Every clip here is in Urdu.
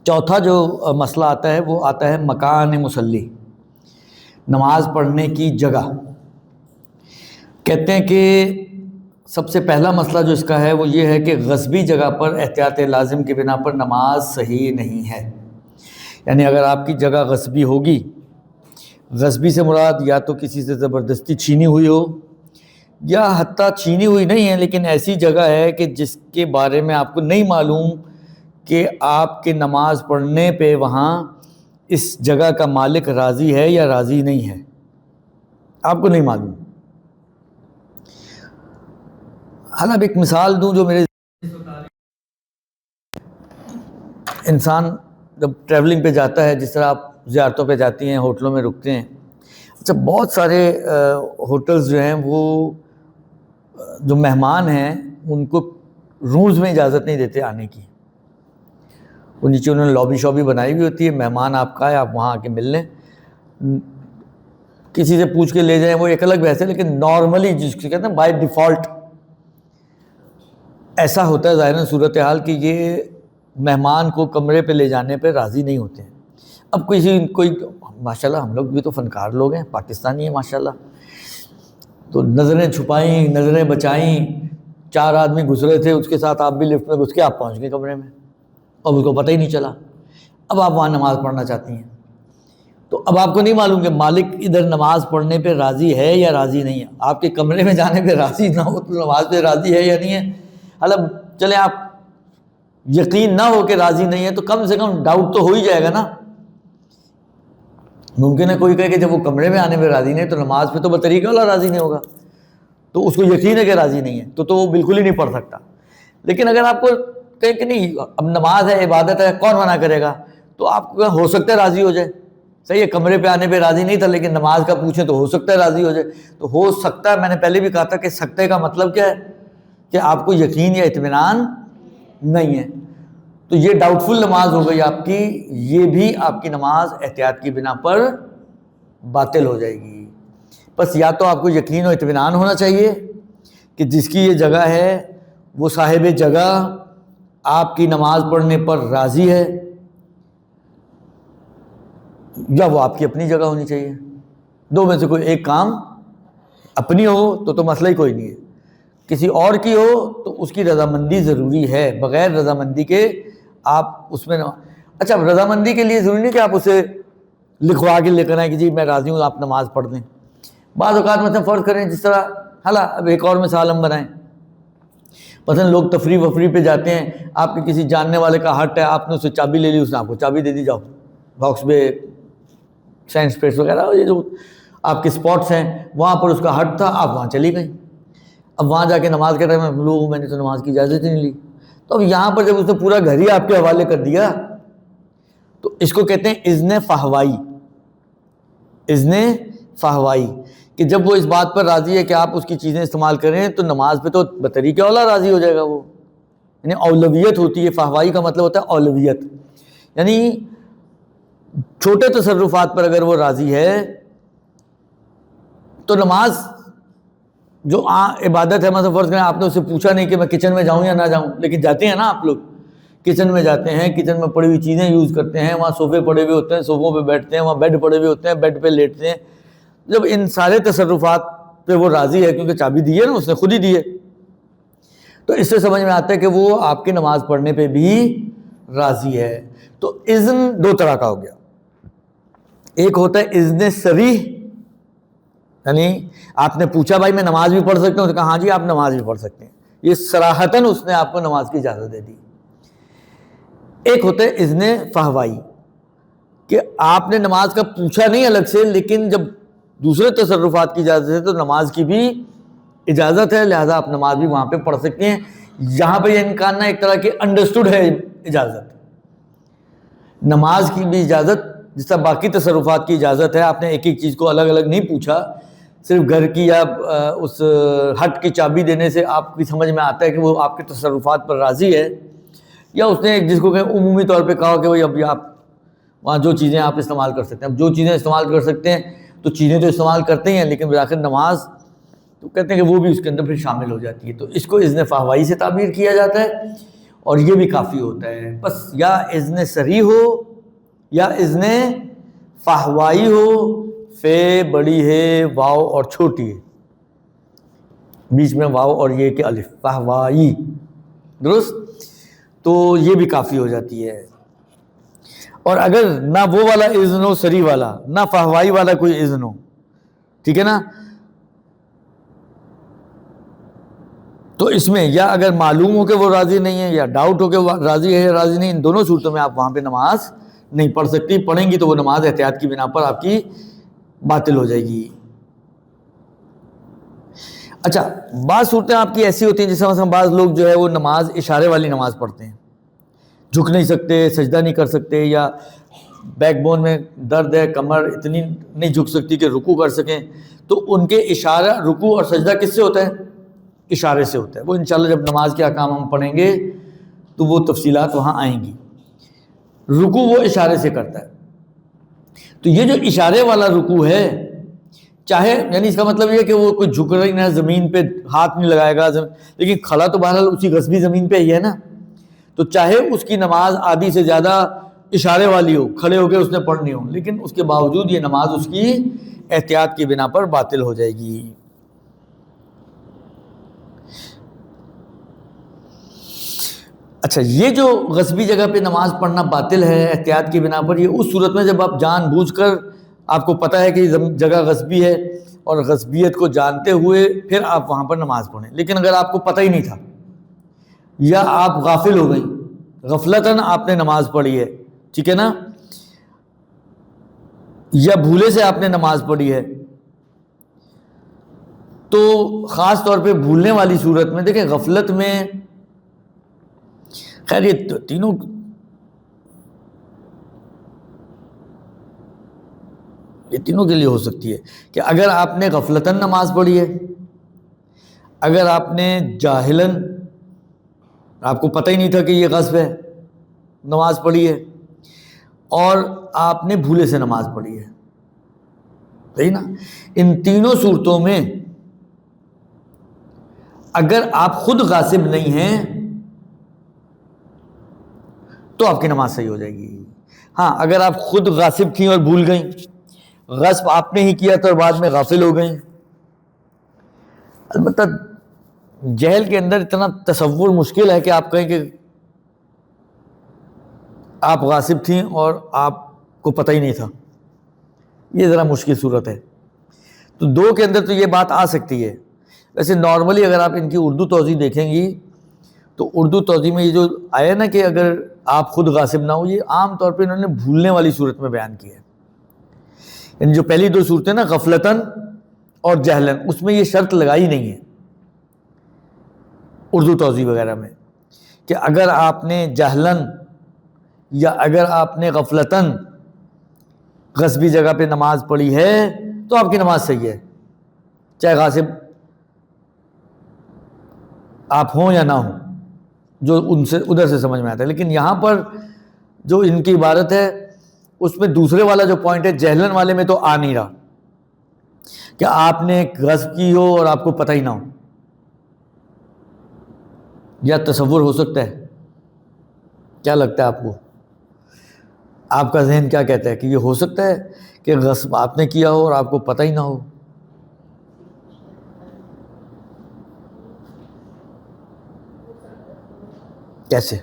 چوتھا جو مسئلہ آتا ہے وہ آتا ہے مکان مصلی، نماز پڑھنے کی جگہ۔ کہتے ہیں کہ سب سے پہلا مسئلہ جو اس کا ہے وہ یہ ہے کہ غصبی جگہ پر احتیاط لازم کی بنا پر نماز صحیح نہیں ہے۔ یعنی اگر آپ کی جگہ غصبی ہوگی، غصبی سے مراد یا تو کسی سے زبردستی چھینی ہوئی ہو، یا حتیٰ چھینی ہوئی نہیں ہے لیکن ایسی جگہ ہے کہ جس کے بارے میں آپ کو نہیں معلوم کہ آپ کے نماز پڑھنے پہ وہاں اس جگہ کا مالک راضی ہے یا راضی نہیں ہے، آپ کو نہیں معلوم۔ حالانکہ ایک مثال دوں جو میرے انسان جب ٹریولنگ پہ جاتا ہے، جس طرح آپ زیارتوں پہ جاتی ہیں، ہوٹلوں میں رکتے ہیں، اچھا بہت سارے ہوٹلز جو ہیں وہ جو مہمان ہیں ان کو رومز میں اجازت نہیں دیتے آنے کی، وہ نیچے انہوں نے لابی شابی بنائی ہوئی ہوتی ہے، مہمان آپ کا ہے، آپ وہاں آ کے مل لیں، کسی سے پوچھ کے لے جائیں وہ ایک الگ بحث ہے، لیکن نارملی جس کو کہتے ہیں بائی ڈیفالٹ ایسا ہوتا ہے ظاہراً صورتحال کہ یہ مہمان کو کمرے پہ لے جانے پہ راضی نہیں ہوتے ہیں۔ اب کوئی ماشاءاللہ ہم لوگ بھی تو فنکار لوگ ہیں، پاکستانی ہیں ماشاءاللہ، تو نظریں چھپائیں، نظریں بچائیں، 4 آدمی گزرے تھے اس کے ساتھ آپ بھی لفٹ میں گھس کے آپ پہنچ گئے کمرے میں اور اس کو پتہ ہی نہیں چلا۔ اب آپ وہاں نماز پڑھنا چاہتی ہیں تو اب آپ کو نہیں معلوم کہ مالک ادھر نماز پڑھنے پہ راضی ہے یا راضی نہیں ہے، آپ کے کمرے میں جانے پہ راضی نہ ہو تو نماز پہ راضی ہے یا نہیں ہے۔ حالانکہ چلیں آپ یقین نہ ہو کہ راضی نہیں ہے تو کم سے کم ڈاؤٹ تو ہو ہی جائے گا نا۔ ممکن ہے کوئی کہے کہ جب وہ کمرے میں آنے پہ راضی نہیں تو نماز پہ تو بطریقہ والا راضی نہیں ہوگا، تو اس کو یقین ہے کہ راضی نہیں ہے تو وہ بالکل ہی نہیں پڑھ سکتا۔ لیکن اگر آپ کو کہے کہ نہیں اب نماز ہے، عبادت ہے، کون منع کرے گا، تو آپ کو ہو سکتا ہے راضی ہو جائے۔ صحیح ہے کمرے پہ آنے پہ راضی نہیں تھا لیکن نماز کا پوچھیں تو ہو سکتا ہے راضی ہو جائے۔ تو ہو سکتا ہے، میں نے پہلے بھی کہا تھا کہ سکتے کا مطلب کیا ہے کہ آپ کو یقین یا اطمینان نہیں ہے، تو یہ ڈاؤٹ فل نماز ہو گئی آپ کی، یہ بھی آپ کی نماز احتیاط کی بنا پر باطل ہو جائے گی۔ بس یا تو آپ کو یقین و اطمینان ہونا چاہیے کہ جس کی یہ جگہ ہے وہ صاحب جگہ آپ کی نماز پڑھنے پر راضی ہے، یا وہ آپ کی اپنی جگہ ہونی چاہیے۔ دو میں سے کوئی ایک کام اپنی ہو تو مسئلہ ہی کوئی نہیں ہے، کسی اور کی ہو تو اس کی رضامندی ضروری ہے، بغیر رضامندی کے آپ اس میں اچھا رضامندی کے لیے ضروری نہیں کہ آپ اسے لکھوا کے لے کر آئیں کہ جی میں راضی ہوں آپ نماز پڑھ دیں۔ بعض اوقات مثلا فرض کریں جس طرح اب ایک اور مثال ہم بنائیں، مثلا لوگ تفریح وفریح پہ جاتے ہیں، آپ کے کسی جاننے والے کا ہٹ ہے، آپ نے اسے چابی لے لی، اس نے آپ کو چابی دے دی، جاؤ باکس بے سائنس فیس وغیرہ یہ جو آپ کے اسپاٹس ہیں وہاں پر اس کا ہٹ تھا، آپ وہاں چلی گئیں۔ اب وہاں جا کے نماز کے ٹائم میں نے تو نماز کی اجازت ہی نہیں لی، تو اب یہاں پر جب اس نے پورا گھر ہی آپ کے حوالے کر دیا تو اس کو کہتے ہیں اذن فہوائی۔ اذن فہوائی کہ جب وہ اس بات پر راضی ہے کہ آپ اس کی چیزیں استعمال کریں تو نماز پہ تو بطریقہ اولا راضی ہو جائے گا وہ، یعنی اولویت ہوتی ہے۔ فہوائی کا مطلب ہوتا ہے اولویت، یعنی چھوٹے تصرفات پر اگر وہ راضی ہے تو نماز جو عبادت ہے، مثلا فرض کریں آپ نے اس سے پوچھا نہیں کہ میں کچن میں جاؤں یا نہ جاؤں، لیکن جاتے ہیں نا آپ لوگ کچن میں جاتے ہیں، کچن میں پڑی ہوئی چیزیں یوز کرتے ہیں، وہاں صوفے پڑے ہوئے ہوتے ہیں، صوفوں پہ بیٹھتے ہیں، وہاں بیڈ پڑے ہوئے ہوتے ہیں، بیڈ پہ لیٹتے ہیں۔ جب ان سارے تصرفات پہ وہ راضی ہے کیونکہ چابی دی ہے نا اس نے خود ہی دی ہے، تو اس سے سمجھ میں آتا ہے کہ وہ آپ کی نماز پڑھنے پہ بھی راضی ہے۔ تو اذن دو طرح کا ہو گیا، ایک ہوتا ہے اذن صریح، یعنی آپ نے پوچھا بھائی میں نماز بھی پڑھ سکتا ہوں، تو کہا ہاں جی آپ نماز بھی پڑھ سکتے ہیں، یہ صراحتاً اس نے آپ کو نماز کی اجازت دے دی۔ ایک ہوتا ہے اذن فہوائی کہ آپ نے نماز کا پوچھا نہیں الگ سے، لیکن جب دوسرے تصرفات کی اجازت ہے تو نماز کی بھی اجازت ہے، لہذا آپ نماز بھی وہاں پہ پڑھ سکتے ہیں۔ یہاں پہ یہ امکان نہ ایک طرح کی انڈرسٹوڈ ہے اجازت، نماز کی بھی اجازت جس طرح باقی تصرفات کی اجازت ہے، آپ نے ایک ایک چیز کو الگ الگ نہیں پوچھا، صرف گھر کی یا اس ہٹ کی چابی دینے سے آپ کی سمجھ میں آتا ہے کہ وہ آپ کے تصرفات پر راضی ہے، یا اس نے جس کو کہ عمومی طور پہ کہا کہ اب آپ وہاں جو چیزیں آپ استعمال کر سکتے ہیں، اب جو چیزیں استعمال کر سکتے ہیں تو چیزیں تو استعمال کرتے ہیں، لیکن بالآخر نماز تو کہتے ہیں کہ وہ بھی اس کے اندر پھر شامل ہو جاتی ہے، تو اس کو اذن فہوائی سے تعبیر کیا جاتا ہے۔ اور یہ بھی کافی ہوتا ہے. بس یا اذن صریح ہو یا اذن فہوائی ہو، فے بڑی ہے، واو اور چھوٹی ہے، بیچ میں واو اور یہ کہ الف، فہوائی، درست. تو یہ بھی کافی ہو جاتی ہے. اور اگر نہ وہ والا اذن ہو صریح والا، نہ فہوائی والا کوئی اذن ہو، ٹھیک ہے نا، تو اس میں یا اگر معلوم ہو کہ وہ راضی نہیں ہے، یا ڈاؤٹ ہو کہ وہ راضی ہے یا راضی نہیں، ان دونوں صورتوں میں آپ وہاں پہ نماز نہیں پڑھ سکتی. پڑھیں گی تو وہ نماز احتیاط کی بنا پر آپ کی باطل ہو جائے گی. اچھا، بعض صورتیں آپ کی ایسی ہوتی ہیں جیسے مثلا بعض لوگ جو ہے وہ نماز اشارے والی نماز پڑھتے ہیں، جھک نہیں سکتے، سجدہ نہیں کر سکتے، یا بیک بون میں درد ہے، کمر اتنی نہیں جھک سکتی کہ رکوع کر سکیں، تو ان کے اشارہ، رکوع اور سجدہ کس سے ہوتا ہے؟ اشارے سے ہوتا ہے. وہ انشاءاللہ جب نماز کے احکام ہم پڑھیں گے تو وہ تفصیلات وہاں آئیں گی. رکوع وہ اشارے سے کرتا ہے. تو یہ جو اشارے والا رکوع ہے، چاہے یعنی اس کا مطلب یہ کہ وہ کوئی جھک رہی نہ، زمین پہ ہاتھ نہیں لگائے گا، لیکن کھڑا تو بہرحال اسی غصبی زمین پہ ہی ہے نا، تو چاہے اس کی نماز آدھی سے زیادہ اشارے والی ہو، کھڑے ہو کے اس نے پڑھنی ہو، لیکن اس کے باوجود یہ نماز اس کی احتیاط کی بنا پر باطل ہو جائے گی. اچھا، یہ جو غصبی جگہ پہ نماز پڑھنا باطل ہے احتیاط کی بنا پر، یہ اس صورت میں جب آپ جان بوجھ کر آپ کو پتہ ہے کہ یہ جگہ غصبی ہے اور غصبیت کو جانتے ہوئے پھر آپ وہاں پر نماز پڑھیں. لیکن اگر آپ کو پتہ ہی نہیں تھا، یا آپ غافل ہو گئی، غفلتاً آپ نے نماز پڑھی ہے، ٹھیک ہے نا، یا بھولے سے آپ نے نماز پڑھی ہے، تو خاص طور پہ بھولنے والی صورت میں دیکھیں، غفلت میں خیر یہ تینوں کے لیے ہو سکتی ہے کہ اگر آپ نے غفلتاً نماز پڑھی ہے، اگر آپ نے جاہلاً، آپ کو پتہ ہی نہیں تھا کہ یہ غصب ہے، نماز پڑھی ہے، اور آپ نے بھولے سے نماز پڑھی ہے، صحیح نا. ان تینوں صورتوں میں اگر آپ خود غاصب نہیں ہیں تو آپ کی نماز صحیح ہو جائے گی. ہاں، اگر آپ خود غاصب تھیں اور بھول گئیں، غصب آپ نے ہی کیا تھا اور بعد میں غافل ہو گئیں، البتہ جہل کے اندر اتنا تصور مشکل ہے کہ آپ کہیں کہ آپ غاصب تھیں اور آپ کو پتہ ہی نہیں تھا، یہ ذرا مشکل صورت ہے. تو دو کے اندر تو یہ بات آ سکتی ہے. ویسے نارملی اگر آپ ان کی اردو توضیح دیکھیں گی تو اردو توضیح میں یہ جو آیا نا کہ اگر آپ خود غاصب نہ ہو، یہ عام طور پہ انہوں نے بھولنے والی صورت میں بیان کیا ہے. یعنی جو پہلی دو صورتیں نا، غفلتاً اور جہلاً، اس میں یہ شرط لگائی نہیں ہے اردو توضیح وغیرہ میں کہ اگر آپ نے جہلاً یا اگر آپ نے غفلتاً غصبی جگہ پہ نماز پڑھی ہے تو آپ کی نماز صحیح ہے، چاہے غاصب آپ ہوں یا نہ ہوں، جو ان سے ادھر سے سمجھ میں آتا ہے. لیکن یہاں پر جو ان کی عبارت ہے اس میں دوسرے والا جو پوائنٹ ہے جہلن والے میں تو آ نہیں رہا کہ آپ نے غصب کی ہو اور آپ کو پتہ ہی نہ ہو. یا تصور ہو سکتا ہے؟ کیا لگتا ہے آپ کو؟ آپ کا ذہن کیا کہتا ہے کہ یہ ہو سکتا ہے کہ غصب آپ نے کیا ہو اور آپ کو پتہ ہی نہ ہو؟ کیسے؟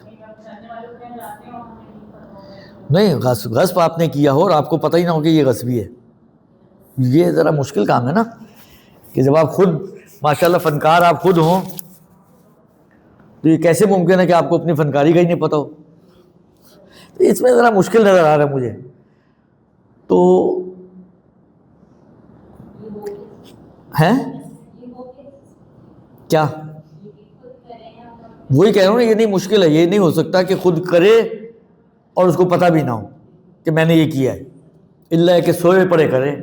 نہیں، غصب آپ نے کیا ہو اور آپ کو پتہ ہی نہ ہو کہ یہ غصبی ہے. یہ ذرا مشکل کام ہے نا، کہ جب آپ خود ماشاءاللہ فنکار آپ خود ہوں تو یہ کیسے ممکن ہے کہ آپ کو اپنی فنکاری کا ہی نہیں پتہ ہو؟ تو اس میں ذرا مشکل نظر آ رہا ہے مجھے. تو ہیں کیا وہی کہہ رہا ہوں نا، یہ نہیں مشکل ہے، یہ نہیں ہو سکتا کہ خود کرے اور اس کو پتہ بھی نہ ہو کہ میں نے یہ کیا ہے، الا کہ سوئے پڑے کرے.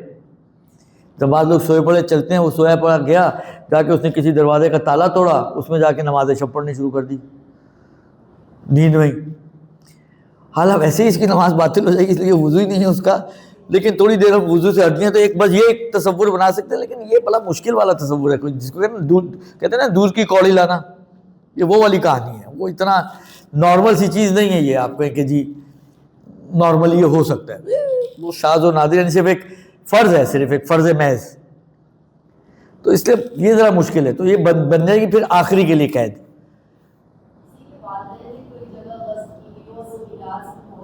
جب بعض لوگ سوئے پڑے چلتے ہیں، وہ سویا پڑا گیا، جا کے اس نے کسی دروازے کا تالا توڑا، اس میں جا کے نماز شب پڑھنی شروع کر دی نیند میں. حالانکہ ویسے ہی اس کی نماز باطل ہو جائے گی، اس لیے وضو ہی نہیں ہے اس کا، لیکن تھوڑی دیر ہم وضو سے ہٹنے ہیں تو ایک بس یہ ایک تصور بنا سکتے ہیں. لیکن یہ بڑا مشکل والا تصور ہے، کوئی جس کو کہتے ہیں نا دودھ کی کوڑی لانا، یہ وہ والی کہانی ہے. وہ اتنا نارمل سی چیز نہیں ہے یہ آپ کہیں کہ جی نارملی یہ ہو سکتا ہے، وہ شاذ و نادر، یعنی صرف ایک فرض ہے، صرف ایک فرض محض. تو اس لیے یہ ذرا مشکل ہے. تو یہ بن جائے گی پھر آخری کے لیے قید.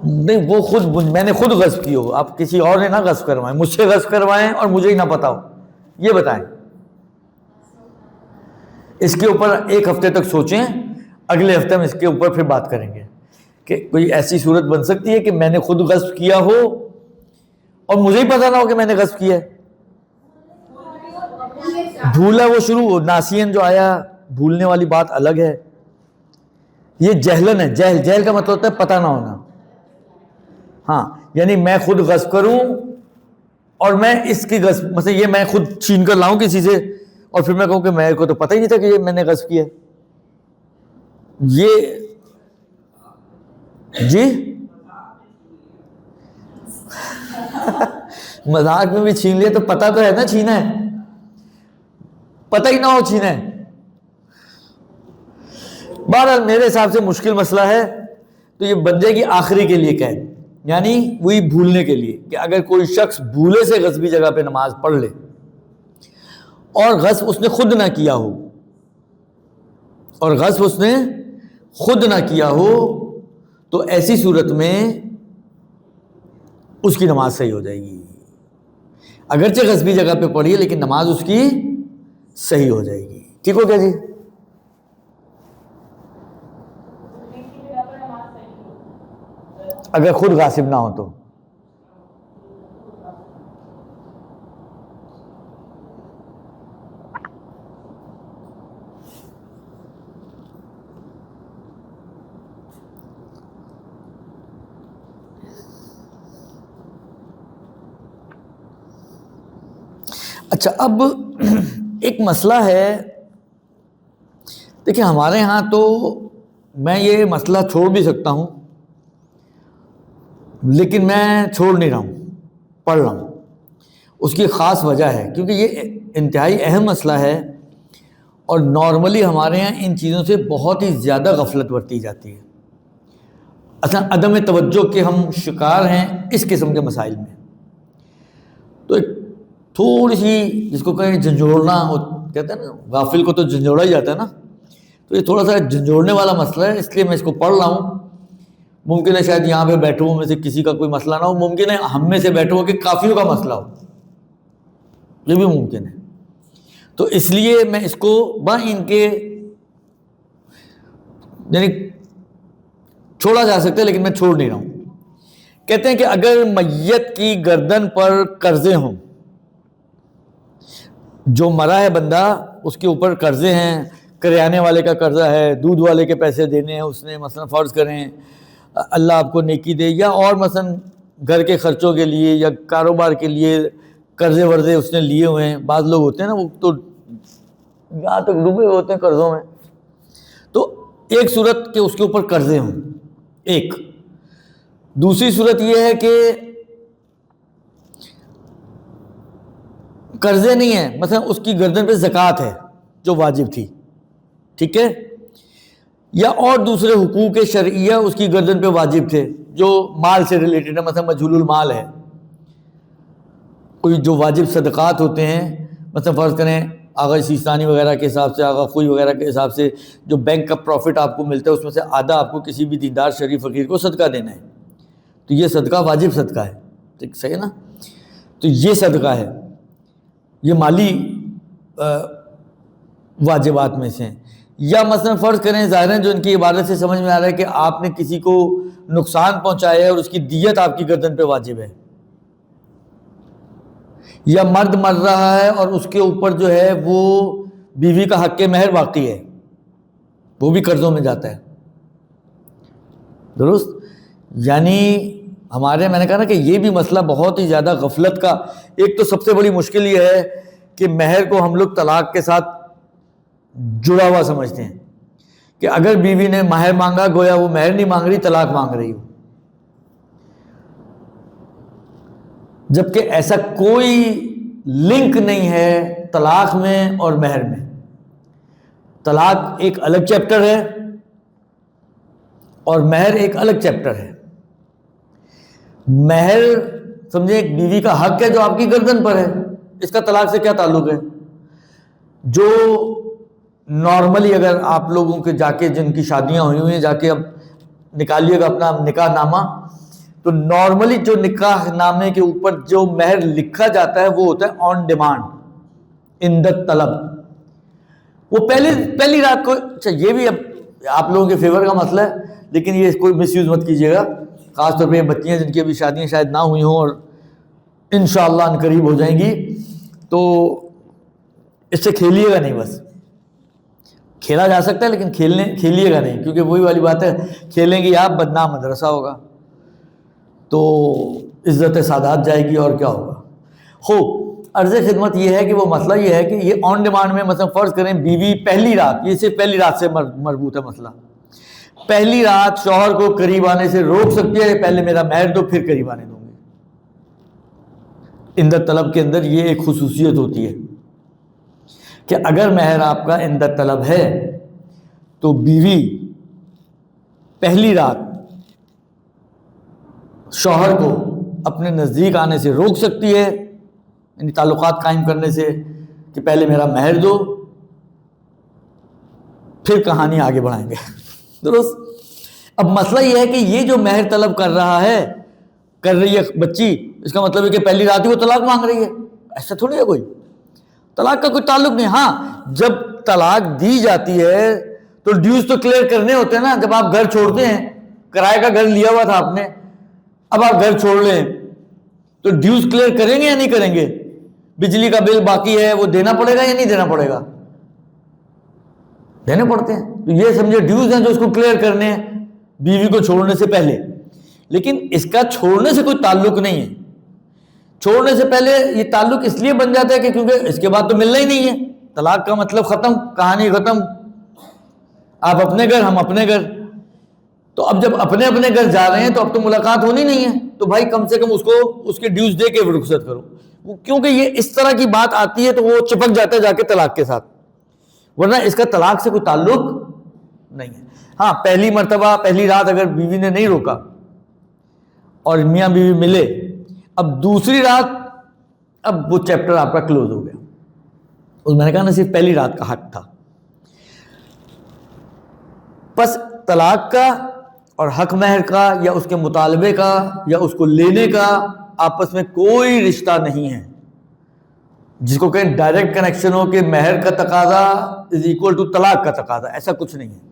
نہیں وہ خود میں نے خود غصب کی ہو، آپ کسی اور نے نہ غصب کروائیں، مجھ سے غصب کروائیں اور مجھے ہی نہ پتا ہو، یہ بتائیں. اس کے اوپر ایک ہفتے تک سوچیں، اگلے ہفتے ہم اس کے اوپر پھر بات کریں گے کہ کوئی ایسی صورت بن سکتی ہے کہ میں نے خود غصب کیا ہو اور مجھے ہی پتا نہ ہو کہ میں نے غصب کیا ہے. بھولا وہ شروع ناسین جو آیا، بھولنے والی بات الگ ہے. یہ جہلن ہے. جہل کا مطلب ہوتا ہے پتہ نہ ہونا. ہاں یعنی میں خود غصب کروں اور میں اس کی غصب، مثلا یہ میں خود چھین کر لاؤں کسی سے اور پھر میں کہوں کہ میرے کو تو پتہ ہی نہیں تھا کہ یہ میں نے غصب کیا. یہ جی مذاق میں بھی چھین لیا تو پتہ تو ہے نا چھینا ہے، پتہ ہی نہ ہو چھینا ہے. بہرحال میرے حساب سے مشکل مسئلہ ہے. تو یہ بن جائے گی آخری کے لیے قید، یعنی وہی بھولنے کے لیے کہ اگر کوئی شخص بھولے سے غصبی جگہ پہ نماز پڑھ لے اور غصب اس نے خود نہ کیا ہو، اور غصب اس نے خود نہ کیا ہو، تو ایسی صورت میں اس کی نماز صحیح ہو جائے گی. اگرچہ غصبی جگہ پہ پڑھی ہے لیکن نماز اس کی صحیح ہو جائے گی. ٹھیک ہو گیا جی؟ اگر خود غاصب نہ ہو تو. اچھا اب ایک مسئلہ ہے، دیکھیں ہمارے ہاں تو میں یہ مسئلہ چھوڑ بھی سکتا ہوں لیکن میں چھوڑ نہیں رہا ہوں، پڑھ رہا ہوں. اس کی خاص وجہ ہے کیونکہ یہ انتہائی اہم مسئلہ ہے اور نارملی ہمارے یہاں ان چیزوں سے بہت ہی زیادہ غفلت برتی جاتی ہے. اصلا عدم توجہ کے ہم شکار ہیں اس قسم کے مسائل میں. تو ایک تھوڑی سی جس کو کہیں جھنجھوڑنا کہتے ہیں نا، غافل کو تو جھنجھوڑا ہی جاتا ہے نا، تو یہ تھوڑا سا جھنجھوڑنے والا مسئلہ ہے، اس لیے میں اس کو پڑھ رہا ہوں. ممکن ہے شاید یہاں پہ بیٹھے ہوں میں سے کسی کا کوئی مسئلہ نہ ہو، ممکن ہے ہم میں سے بیٹھے ہوں کہ کافیوں کا مسئلہ ہو، یہ بھی ممکن ہے. تو اس لیے میں اس کو ان کے یعنی چھوڑا جا سکتا ہے لیکن میں چھوڑ نہیں رہا ہوں. کہتے ہیں کہ اگر میت کی گردن پر قرضے ہوں، جو مرا ہے بندہ اس کے اوپر قرضے ہیں، کریانے والے کا قرضہ ہے، دودھ والے کے پیسے دینے ہیں اس نے، مثلا فرض کریں اللہ آپ کو نیکی دے، یا اور مثلا گھر کے خرچوں کے لیے یا کاروبار کے لیے قرضے ورضے اس نے لیے ہوئے ہیں. بعض لوگ ہوتے ہیں نا وہ تو یہاں تک ڈوبے ہوتے ہیں قرضوں میں. تو ایک صورت کہ اس کے اوپر قرضے ہوں ایک. دوسری صورت یہ ہے کہ قرضے نہیں ہیں، مثلا اس کی گردن پہ زکوٰۃ ہے جو واجب تھی، ٹھیک ہے، یا اور دوسرے حقوق شرعیہ اس کی گردن پہ واجب تھے جو مال سے ریلیٹڈ ہے، مثلا مجہول المال ہے، کوئی جو واجب صدقات ہوتے ہیں، مثلا فرض کریں آغا سیستانی وغیرہ کے حساب سے، آغا خوئی وغیرہ کے حساب سے جو بینک کا پروفٹ آپ کو ملتا ہے اس میں سے آدھا آپ کو کسی بھی دیندار شریف فقیر کو صدقہ دینا ہے. تو یہ صدقہ واجب صدقہ ہے، ٹھیک صحیح ہے نا. تو یہ صدقہ ہے، یہ مالی واجبات میں سے ہیں. یا مثلا فرض کریں ظاہراً جو ان کی عبادت سے سمجھ میں آ رہا ہے کہ آپ نے کسی کو نقصان پہنچایا ہے اور اس کی دیت آپ کی گردن پہ واجب ہے، یا مرد مر رہا ہے اور اس کے اوپر جو ہے وہ بیوی کا حق مہر باقی ہے، وہ بھی قرضوں میں جاتا ہے. درست. یعنی ہمارے میں نے کہا نا کہ یہ بھی مسئلہ بہت ہی زیادہ غفلت کا. ایک تو سب سے بڑی مشکل یہ ہے کہ مہر کو ہم لوگ طلاق کے ساتھ جڑا ہوا سمجھتے ہیں کہ اگر بیوی نے مہر مانگا گویا وہ مہر نہیں مانگ رہی، طلاق مانگ رہی ہو، جبکہ ایسا کوئی لنک نہیں ہے طلاق میں اور مہر میں. طلاق ایک الگ چیپٹر ہے اور مہر ایک الگ چیپٹر ہے. مہر سمجھے ایک بیوی کا حق ہے جو آپ کی گردن پر ہے. اس کا طلاق سے کیا تعلق ہے؟ جو نارملی اگر آپ لوگوں کے جا کے جن کی شادیاں ہوئی ہوئی ہیں جا کے اب نکالیے گا اپنا نکاح نامہ, تو نارملی جو نکاح نامے کے اوپر جو مہر لکھا جاتا ہے وہ ہوتا ہے آن ڈیمانڈ, ان دا طلب. وہ پہلی رات کو, اچھا یہ بھی اب آپ لوگوں کے فیور کا مسئلہ ہے, لیکن یہ کوئی مس یوز مت کیجیے گا, خاص طور پہ بچیاں جن کی ابھی شادیاں شاید نہ ہوئی ہوں اور انشاءاللہ ان قریب ہو جائیں گی, تو اس سے کھیلیے گا نہیں. بس کھیلا جا سکتا ہے لیکن کھیلیے گا نہیں, کیونکہ وہی والی بات ہے, کھیلیں گی آپ بدنام مدرسہ ہوگا, تو عزت سادات جائے گی اور کیا ہوگا. خوب عرض خدمت یہ ہے کہ وہ مسئلہ یہ ہے کہ یہ آن ڈیمانڈ میں مثلا فرض کریں بیوی پہلی رات, یہ صرف پہلی رات سے مربوط ہے مسئلہ, پہلی رات شوہر کو قریب آنے سے روک سکتی ہے, پہلے میرا مہر دو پھر قریب آنے دوں گی. اندر طلب کے اندر یہ ایک خصوصیت ہوتی ہے کہ اگر مہر آپ کا اندر طلب ہے تو بیوی پہلی رات شوہر کو اپنے نزدیک آنے سے روک سکتی ہے, یعنی تعلقات قائم کرنے سے, کہ پہلے میرا مہر دو پھر کہانی آگے بڑھائیں گے. درست. اب مسئلہ یہ ہے کہ یہ جو مہر طلب کر رہی ہے بچی, اس کا مطلب ہے کہ پہلی رات ہی وہ طلاق مانگ رہی ہے. ایسا تھوڑی ہے, کوئی طلاق کا کوئی تعلق نہیں. ہاں جب طلاق دی جاتی ہے تو ڈیوز تو کلیئر کرنے ہوتے ہیں نا. جب آپ گھر چھوڑتے ہیں, کرائے کا گھر لیا ہوا تھا آپ نے, اب آپ گھر چھوڑ لیں تو ڈیوز کلیئر کریں گے یا نہیں کریں گے؟ بجلی کا بل باقی ہے وہ دینا پڑے گا یا نہیں دینا پڑے گا؟ دینے پڑتے ہیں. تو یہ سمجھے ڈیوز ہیں جو اس کو کلیئر کرنے ہیں بیوی کو چھوڑنے سے پہلے. لیکن اس کا چھوڑنے سے کوئی تعلق نہیں ہے. چھوڑنے سے پہلے یہ تعلق اس لیے بن جاتا ہے کہ کیونکہ اس کے بعد تو ملنا ہی نہیں ہے. طلاق کا مطلب ختم, کہانی ختم, آپ اپنے گھر ہم اپنے گھر. تو اب جب اپنے اپنے گھر جا رہے ہیں تو اب تو ملاقات ہونی نہیں ہے, تو بھائی کم سے کم اس کو اس کے ڈیوز دے کے رخصت کرو. کیونکہ یہ اس طرح کی بات آتی ہے تو وہ چپک جاتا ہے جا کے طلاق کے ساتھ, ورنہ اس کا طلاق سے کوئی تعلق نہیں ہے. ہاں پہلی مرتبہ پہلی رات اگر بیوی نے نہیں روکا اور میاں بیوی ملے, اب دوسری رات اب وہ چیپٹر آپ کا کلوز ہو گیا. اس میں نے کہا نا صرف پہلی رات کا حق تھا. پس طلاق کا اور حق مہر کا یا اس کے مطالبے کا یا اس کو لینے کا آپس میں کوئی رشتہ نہیں ہے جس کو کہیں ڈائریکٹ کنیکشن ہو کہ مہر کا تقاضا از ایکول ٹو طلاق کا تقاضا. ایسا کچھ نہیں ہے.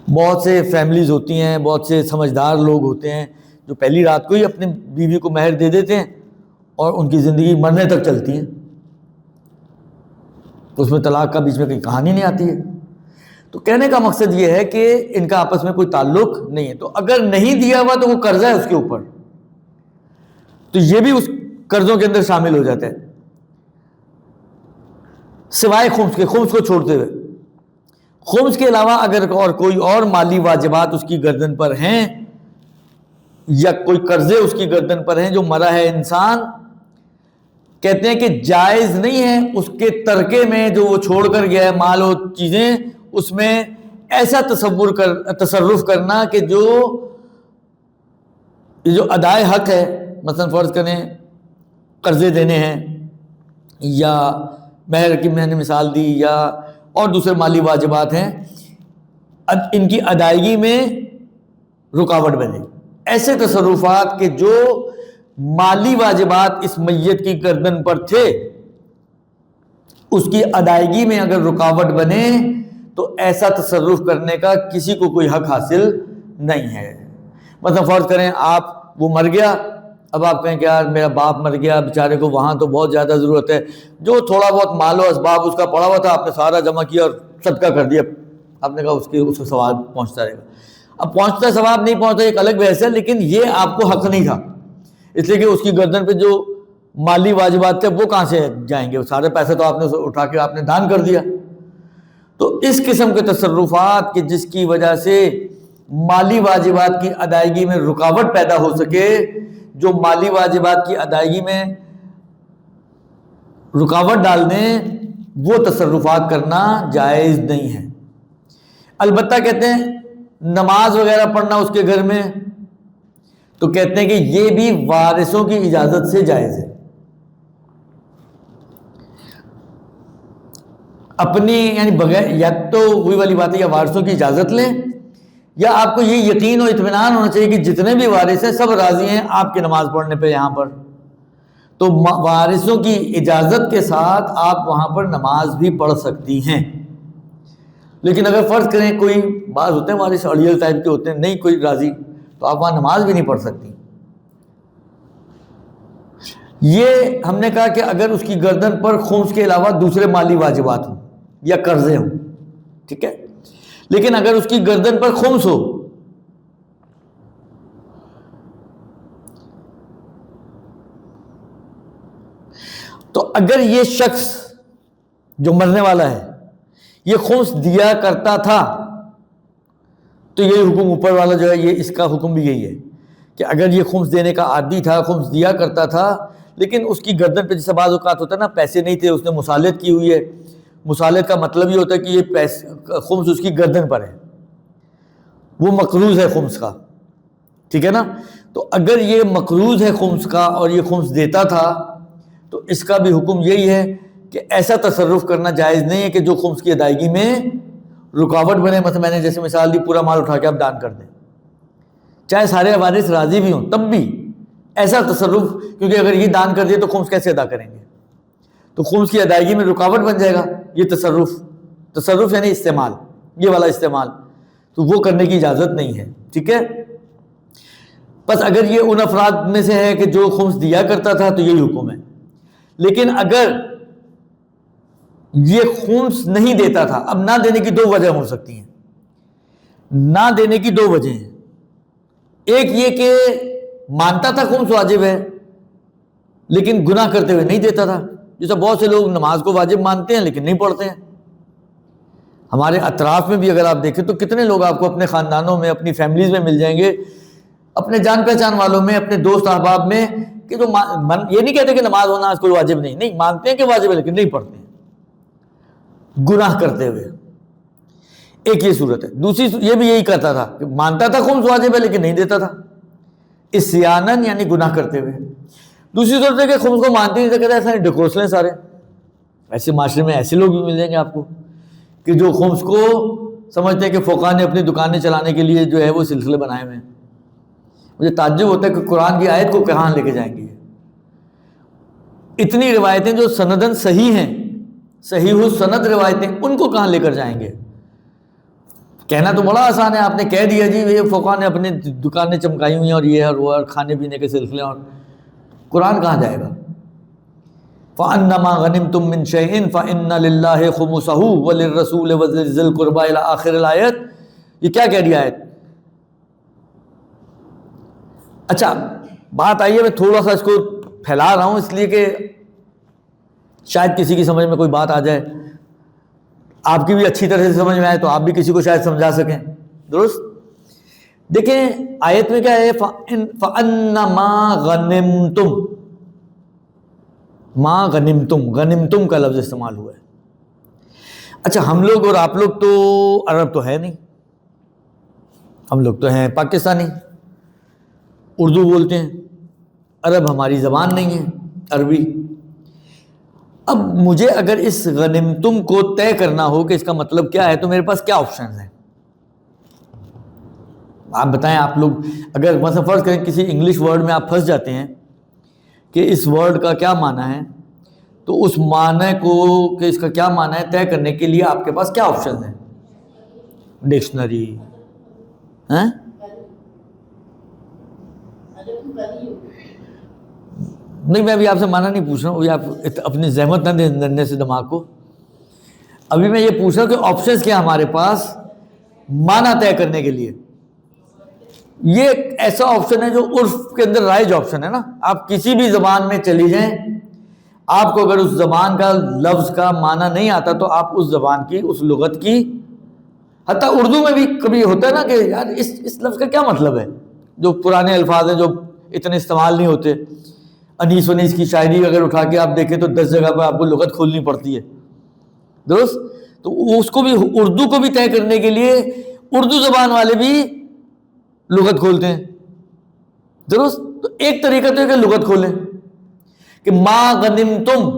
بہت سے فیملیز ہوتی ہیں, بہت سے سمجھدار لوگ ہوتے ہیں جو پہلی رات کو ہی اپنی بیوی کو مہر دے دیتے ہیں اور ان کی زندگی مرنے تک چلتی ہے. اس میں طلاق کا بیچ میں کوئی کہانی نہیں آتی ہے. تو کہنے کا مقصد یہ ہے کہ ان کا آپس میں کوئی تعلق نہیں ہے. تو اگر نہیں دیا ہوا تو وہ قرضہ ہے اس کے اوپر, تو یہ بھی اس قرضوں کے اندر شامل ہو جاتا ہے, سوائے خمس کے. خمس کو چھوڑتے ہوئے, خمس کے علاوہ اگر اور کوئی اور مالی واجبات اس کی گردن پر ہیں یا کوئی قرضے اس کی گردن پر ہیں جو مرا ہے انسان, کہتے ہیں کہ جائز نہیں ہے اس کے ترکے میں جو وہ چھوڑ کر گیا ہے مال و چیزیں, اس میں ایسا تصرف کرنا کہ جو ادائے حق ہے, مثلا فرض کریں قرضے دینے ہیں یا مہر کی میں نے مثال دی یا اور دوسرے مالی واجبات ہیں, ان کی ادائیگی میں رکاوٹ بنے. ایسے تصرفات کہ جو مالی واجبات اس میت کی گردن پر تھے اس کی ادائیگی میں اگر رکاوٹ بنے تو ایسا تصرف کرنے کا کسی کو کوئی حق حاصل نہیں ہے. مثلا فرض کریں آپ وہ مر گیا, اب آپ کہیں کہ یار میرا باپ مر گیا بیچارے کو وہاں تو بہت زیادہ ضرورت ہے, جو تھوڑا بہت مال و اسباب اس کا پڑا ہوا تھا آپ نے سارا جمع کیا اور صدقہ کر دیا, آپ نے کہا اس کو ثواب پہنچتا رہے گا. اب پہنچتا ثواب نہیں پہنچتا ایک الگ بحث ہے, لیکن یہ آپ کو حق نہیں تھا, اس لیے کہ اس کی گردن پہ جو مالی واجبات تھے وہ کہاں سے جائیں گے, سارے پیسے تو آپ نے اٹھا کے آپ نے دان کر دیا. تو اس قسم کے تصرفات کہ جس کی وجہ سے مالی واجبات کی ادائیگی میں رکاوٹ پیدا ہو سکے, جو مالی واجبات کی ادائیگی میں رکاوٹ ڈال دیں, وہ تصرفات کرنا جائز نہیں ہے. البتہ کہتے ہیں نماز وغیرہ پڑھنا اس کے گھر میں، تو کہتے ہیں کہ یہ بھی وارثوں کی اجازت سے جائز ہے. اپنی یعنی بغیر، یا تو وہی والی بات ہے، یا وارثوں کی اجازت لیں، یا آپ کو یہ یقین و اطمینان ہونا چاہیے کہ جتنے بھی وارث ہیں سب راضی ہیں آپ کی نماز پڑھنے پہ یہاں پر، تو وارثوں کی اجازت کے ساتھ آپ وہاں پر نماز بھی پڑھ سکتی ہیں. لیکن اگر فرض کریں کوئی بعض ہوتے ہیں وارث اڑیل ٹائپ کے ہوتے ہیں، نہیں کوئی راضی، تو آپ وہاں نماز بھی نہیں پڑھ سکتی. یہ ہم نے کہا کہ اگر اس کی گردن پر خمس کے علاوہ دوسرے مالی واجبات ہوں یا قرضے ہوں، ٹھیک ہے. لیکن اگر اس کی گردن پر خمس ہو، تو اگر یہ شخص جو مرنے والا ہے یہ خمس دیا کرتا تھا، تو یہ حکم اوپر والا جو ہے، یہ اس کا حکم بھی یہی ہے کہ اگر یہ خمس دینے کا عادی تھا، خمس دیا کرتا تھا، لیکن اس کی گردن پہ جیسے بعض اوقات ہوتا ہے نا، پیسے نہیں تھے، اس نے مصالحت کی ہوئی ہے. مصالحت کا مطلب یہ ہوتا ہے کہ یہ خمس اس کی گردن پر ہے، وہ مقروض ہے خمس کا، ٹھیک ہے نا. تو اگر یہ مقروض ہے خمس کا اور یہ خمس دیتا تھا، تو اس کا بھی حکم یہی ہے کہ ایسا تصرف کرنا جائز نہیں ہے کہ جو خمس کی ادائیگی میں رکاوٹ بنے. مثلا میں نے جیسے مثال دی، پورا مال اٹھا کے آپ دان کر دیں، چاہے سارے وارث راضی بھی ہوں تب بھی ایسا تصرف، کیونکہ اگر یہ دان کر دیے تو خمس کیسے ادا کریں گے، تو خمس کی ادائیگی میں رکاوٹ بن جائے گا. یہ تصرف یعنی استعمال، یہ والا استعمال، تو وہ کرنے کی اجازت نہیں ہے، ٹھیک ہے. بس اگر یہ ان افراد میں سے ہے کہ جو خمس دیا کرتا تھا تو یہی حکم ہے. لیکن اگر یہ خمس نہیں دیتا تھا، اب نہ دینے کی دو وجہ ہو سکتی ہیں. نہ دینے کی دو وجہ ہیں. ایک یہ کہ مانتا تھا خمس واجب ہے لیکن گناہ کرتے ہوئے نہیں دیتا تھا، جیسے بہت سے لوگ نماز کو واجب مانتے ہیں لیکن نہیں پڑھتے ہیں. ہمارے اطراف میں بھی اگر آپ دیکھیں تو کتنے لوگ آپ کو اپنے خاندانوں میں، اپنی فیملیز میں مل جائیں گے، اپنے جان پہچان والوں میں، اپنے دوست احباب میں، کہ جو یہ نہیں کہتے کہ نماز ہونا کوئی واجب نہیں مانتے ہیں کہ واجب ہے لیکن نہیں پڑھتے ہیں گناہ کرتے ہوئے. ایک یہ صورت ہے. دوسری یہ بھی یہی کرتا تھا کہ مانتا تھا خمس واجب ہے لیکن نہیں دیتا تھا، عصیاناً یعنی گناہ کرتے ہوئے. دوسری صورت ہے کہ خمس کو مانتے نہیں تھے، کہتے ایسا نہیں ڈکوس لیں سارے. ایسے معاشرے میں ایسے لوگ بھی مل جائیں گے آپ کو کہ جو خمس کو سمجھتے ہیں کہ فقہاء نے اپنی دکانیں چلانے کے لیے جو ہے وہ سلسلے بنائے ہوئے ہیں. مجھے تعجب ہوتا ہے کہ قرآن کی آیت کو کہاں لے کے جائیں گے. اتنی روایتیں جو سندن صحیح ہیں، صحیح السند روایتیں، ان کو کہاں لے کر جائیں گے. کہنا تو بڑا آسان ہے، آپ نے کہہ دیا جی یہ فقہاء نے اپنی دکانیں چمکائی ہوئی ہیں اور یہ اور وہ اور کھانے پینے کے سلسلے، اور قرآن کہاں جائے گا. فَأَنَّمَا غَنِمْتُم مِّن شَيْءٍ فَإِنَّ لِلَّهِ خُمُسَهُ وَلِلرَّسُولِ وَذِي الْقُرْبَى إلى آخر الآیت. یہ کیا کہہ دیا آیت. اچھا بات آئیے، میں تھوڑا سا اس کو پھیلا رہا ہوں اس لیے کہ شاید کسی کی سمجھ میں کوئی بات آ جائے، آپ کی بھی اچھی طرح سے سمجھ میں آئے تو آپ بھی کسی کو شاید سمجھا سکیں. درست. دیکھیں آیت میں کیا ہے، فَأَنَّمَا غَنِمْتُم، ما غنمتم، غنمتم کا لفظ استعمال ہوا ہے. اچھا ہم لوگ اور آپ لوگ تو عرب تو ہے نہیں، ہم لوگ تو ہیں پاکستانی، اردو بولتے ہیں، عرب ہماری زبان نہیں ہے عربی. اب مجھے اگر اس غنمتم کو طے کرنا ہو کہ اس کا مطلب کیا ہے تو میرے پاس کیا آپشنز ہیں، آپ بتائیں. آپ لوگ اگر مثلا فرض کریں کسی انگلش ورڈ میں آپ پھنس جاتے ہیں کہ اس ورڈ کا کیا معنی ہے، تو اس معنی کو کہ اس کا کیا معنی ہے طے کرنے کے لیے آپ کے پاس کیا آپشن ہیں. ڈکشنری، نہیں میں ابھی آپ سے معنی نہیں پوچھ رہا ہوں، ابھی آپ اپنی زحمت نہ دیں ننے سے دماغ کو. ابھی میں یہ پوچھ رہا ہوں کہ آپشنز کیا ہمارے پاس معنی طے کرنے کے لیے. یہ ایک ایسا آپشن ہے جو عرف کے اندر رائج آپشن ہے نا. آپ کسی بھی زبان میں چلی جائیں، آپ کو اگر اس زبان کا لفظ کا معنی نہیں آتا تو آپ اس زبان کی، اس لغت کی، حتیٰ اردو میں بھی کبھی ہوتا ہے نا کہ یار اس لفظ کا کیا مطلب ہے، جو پرانے الفاظ ہیں جو اتنے استعمال نہیں ہوتے. انیس ونیس کی شاعری اگر اٹھا کے آپ دیکھیں تو 10 جگہ پہ آپ کو لغت کھولنی پڑتی ہے. درست. تو اس کو بھی، اردو کو بھی طے کرنے کے لیے اردو زبان والے بھی لغت کھولتے ہیں، درست؟ تو ایک طریقہ تو ہے کہ لغت کھولیں کہ ما غنمتم،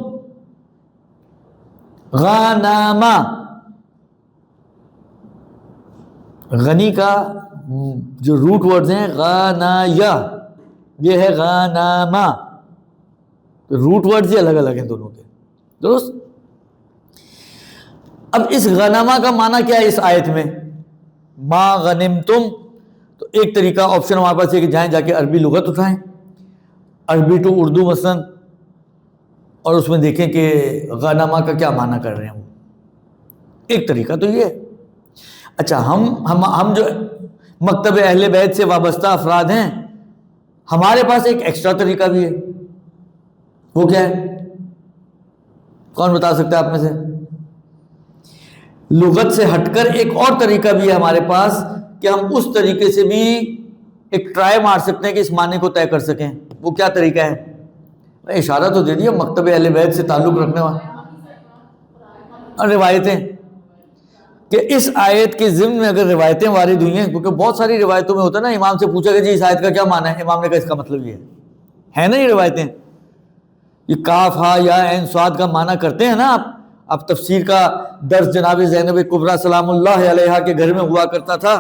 غنما، غنی کا جو روٹ ورڈز ہیں غنایا، یہ ہے غنما، روٹ ورڈز ہی الگ الگ ہیں دونوں کے، درست؟ اب اس غنما کا معنی کیا ہے اس آیت میں؟ ما غنمتم، تو ایک طریقہ آپشن ہمارے پاس ہے کہ جائیں جا کے عربی لغت اٹھائیں، عربی ٹو اردو مثلا، اور اس میں دیکھیں کہ غنما کا کیا معنی کر رہے ہیں وہ، ایک طریقہ تو یہ ہے۔ اچھا، ہم جو مکتب اہل بیت سے وابستہ افراد ہیں، ہمارے پاس ایک ایکسٹرا طریقہ بھی ہے، وہ کیا ہے؟ کون بتا سکتا ہے آپ میں سے؟ لغت سے ہٹ کر ایک اور طریقہ بھی ہے ہمارے پاس کہ ہم اس طریقے سے بھی ایک ٹرائی مار سکتے ہیں کہ اس معنی کو طے کر سکیں۔ وہ کیا طریقہ ہے؟ میں اشارہ تو دے دیا، مکتب اہل بیت سے تعلق رکھنے والے روایتیں، کہ اس آیت کے ضمن میں اگر روایتیں وارد ہوئی ہیں، کیونکہ بہت ساری روایتوں میں ہوتا ہے نا، امام سے پوچھا کہ جی اس آیت کا کیا معنی ہے، امام نے کہا اس کا مطلب یہ ہے نا، یہ روایتیں، یہ کاف ہا یا عین صاد کا معنی کرتے ہیں نا آپ۔ اب تفسیر کا درس جناب زینب کبریٰ سلام اللہ علیہا کے گھر میں ہوا کرتا تھا،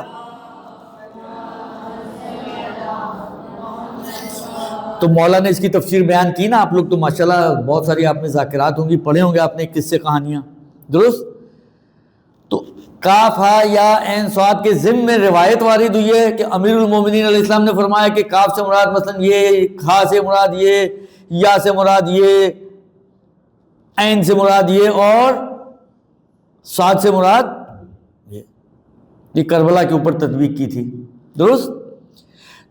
تو مولا نے اس کی تفسیر بیان کی نا، آپ لوگ تو ماشاءاللہ بہت ساری آپ میں ذاکرات ہوں گی، پڑھے ہوں گے آپ نے قصے کہانیاں، درست؟ تو کاف ہا یا عین صاد کے ضمن میں روایت وارد ہوئی ہے کہ امیر المومنین علیہ السلام نے فرمایا کہ کاف سے مراد مثلا یہ، کھا سے مراد یہ، یا سے مراد یہ، عین سے مراد یہ، اور صاد سے مراد یہ کربلا کے اوپر تطبیق کی تھی، درست؟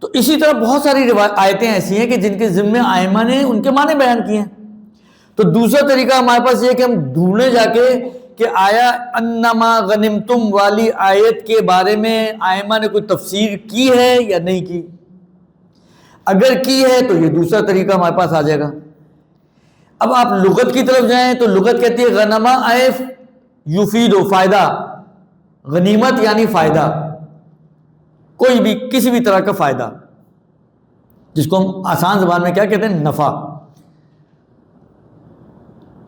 تو اسی طرح بہت ساری آیتیں ایسی ہیں کہ جن کے ذمے ائمہ نے ان کے معنی بیان کیے ہیں۔ تو دوسرا طریقہ ہمارے پاس یہ کہ ہم ڈھونڈنے جا کے کہ آیا انما غنمتم والی آیت کے بارے میں ائمہ نے کوئی تفسیر کی ہے یا نہیں کی۔ اگر کی ہے تو یہ دوسرا طریقہ ہمارے پاس آ جائے گا۔ اب آپ لغت کی طرف جائیں تو لغت کہتی ہے غنما ایف یفید و فائدہ، غنیمت یعنی فائدہ، کوئی بھی کسی بھی طرح کا فائدہ، جس کو ہم آسان زبان میں کیا کہتے ہیں؟ نفع،